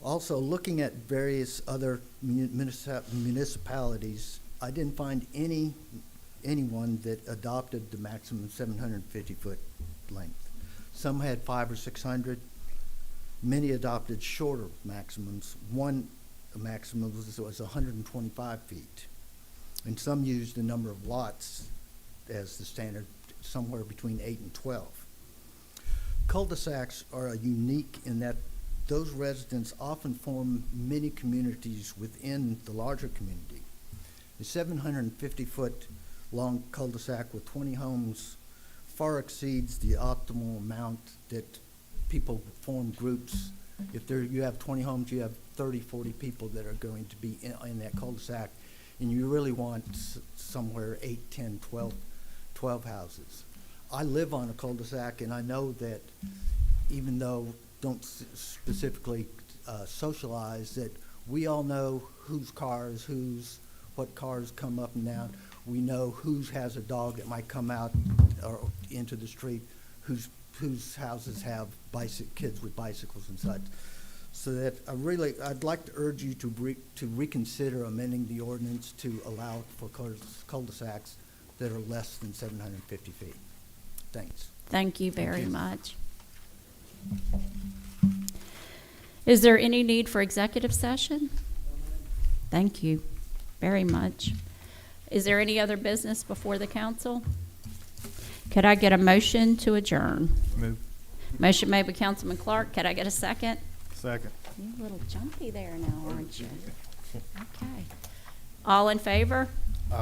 Also, looking at various other municipalities, I didn't find anyone that adopted the maximum 750-foot length. Some had 500 or 600. Many adopted shorter maximums. One maximum was 125 feet. And some used the number of lots as the standard, somewhere between 8 and 12. Cul-de-sacs are unique in that those residents often form mini communities within the larger community. The 750-foot long cul-de-sac with 20 homes far exceeds the optimal amount that people form groups. If you have 20 homes, you have 30, 40 people that are going to be in that cul-de-sac, and you really want somewhere 8, 10, 12 houses. I live on a cul-de-sac, and I know that even though don't specifically socialize, that we all know whose cars, what cars come up and down. We know whose has a dog that might come out or into the street, whose houses have kids with bicycles and such. So that I'd like to urge you to reconsider amending the ordinance to allow for cul-de-sacs that are less than 750 feet. Thanks. Thank you very much. Is there any need for executive session? Thank you very much. Is there any other business before the council? Could I get a motion to adjourn? Move. Motion made by Councilman Clark. Could I get a second? Second. You're a little jumpy there now, aren't you? Okay. All in favor?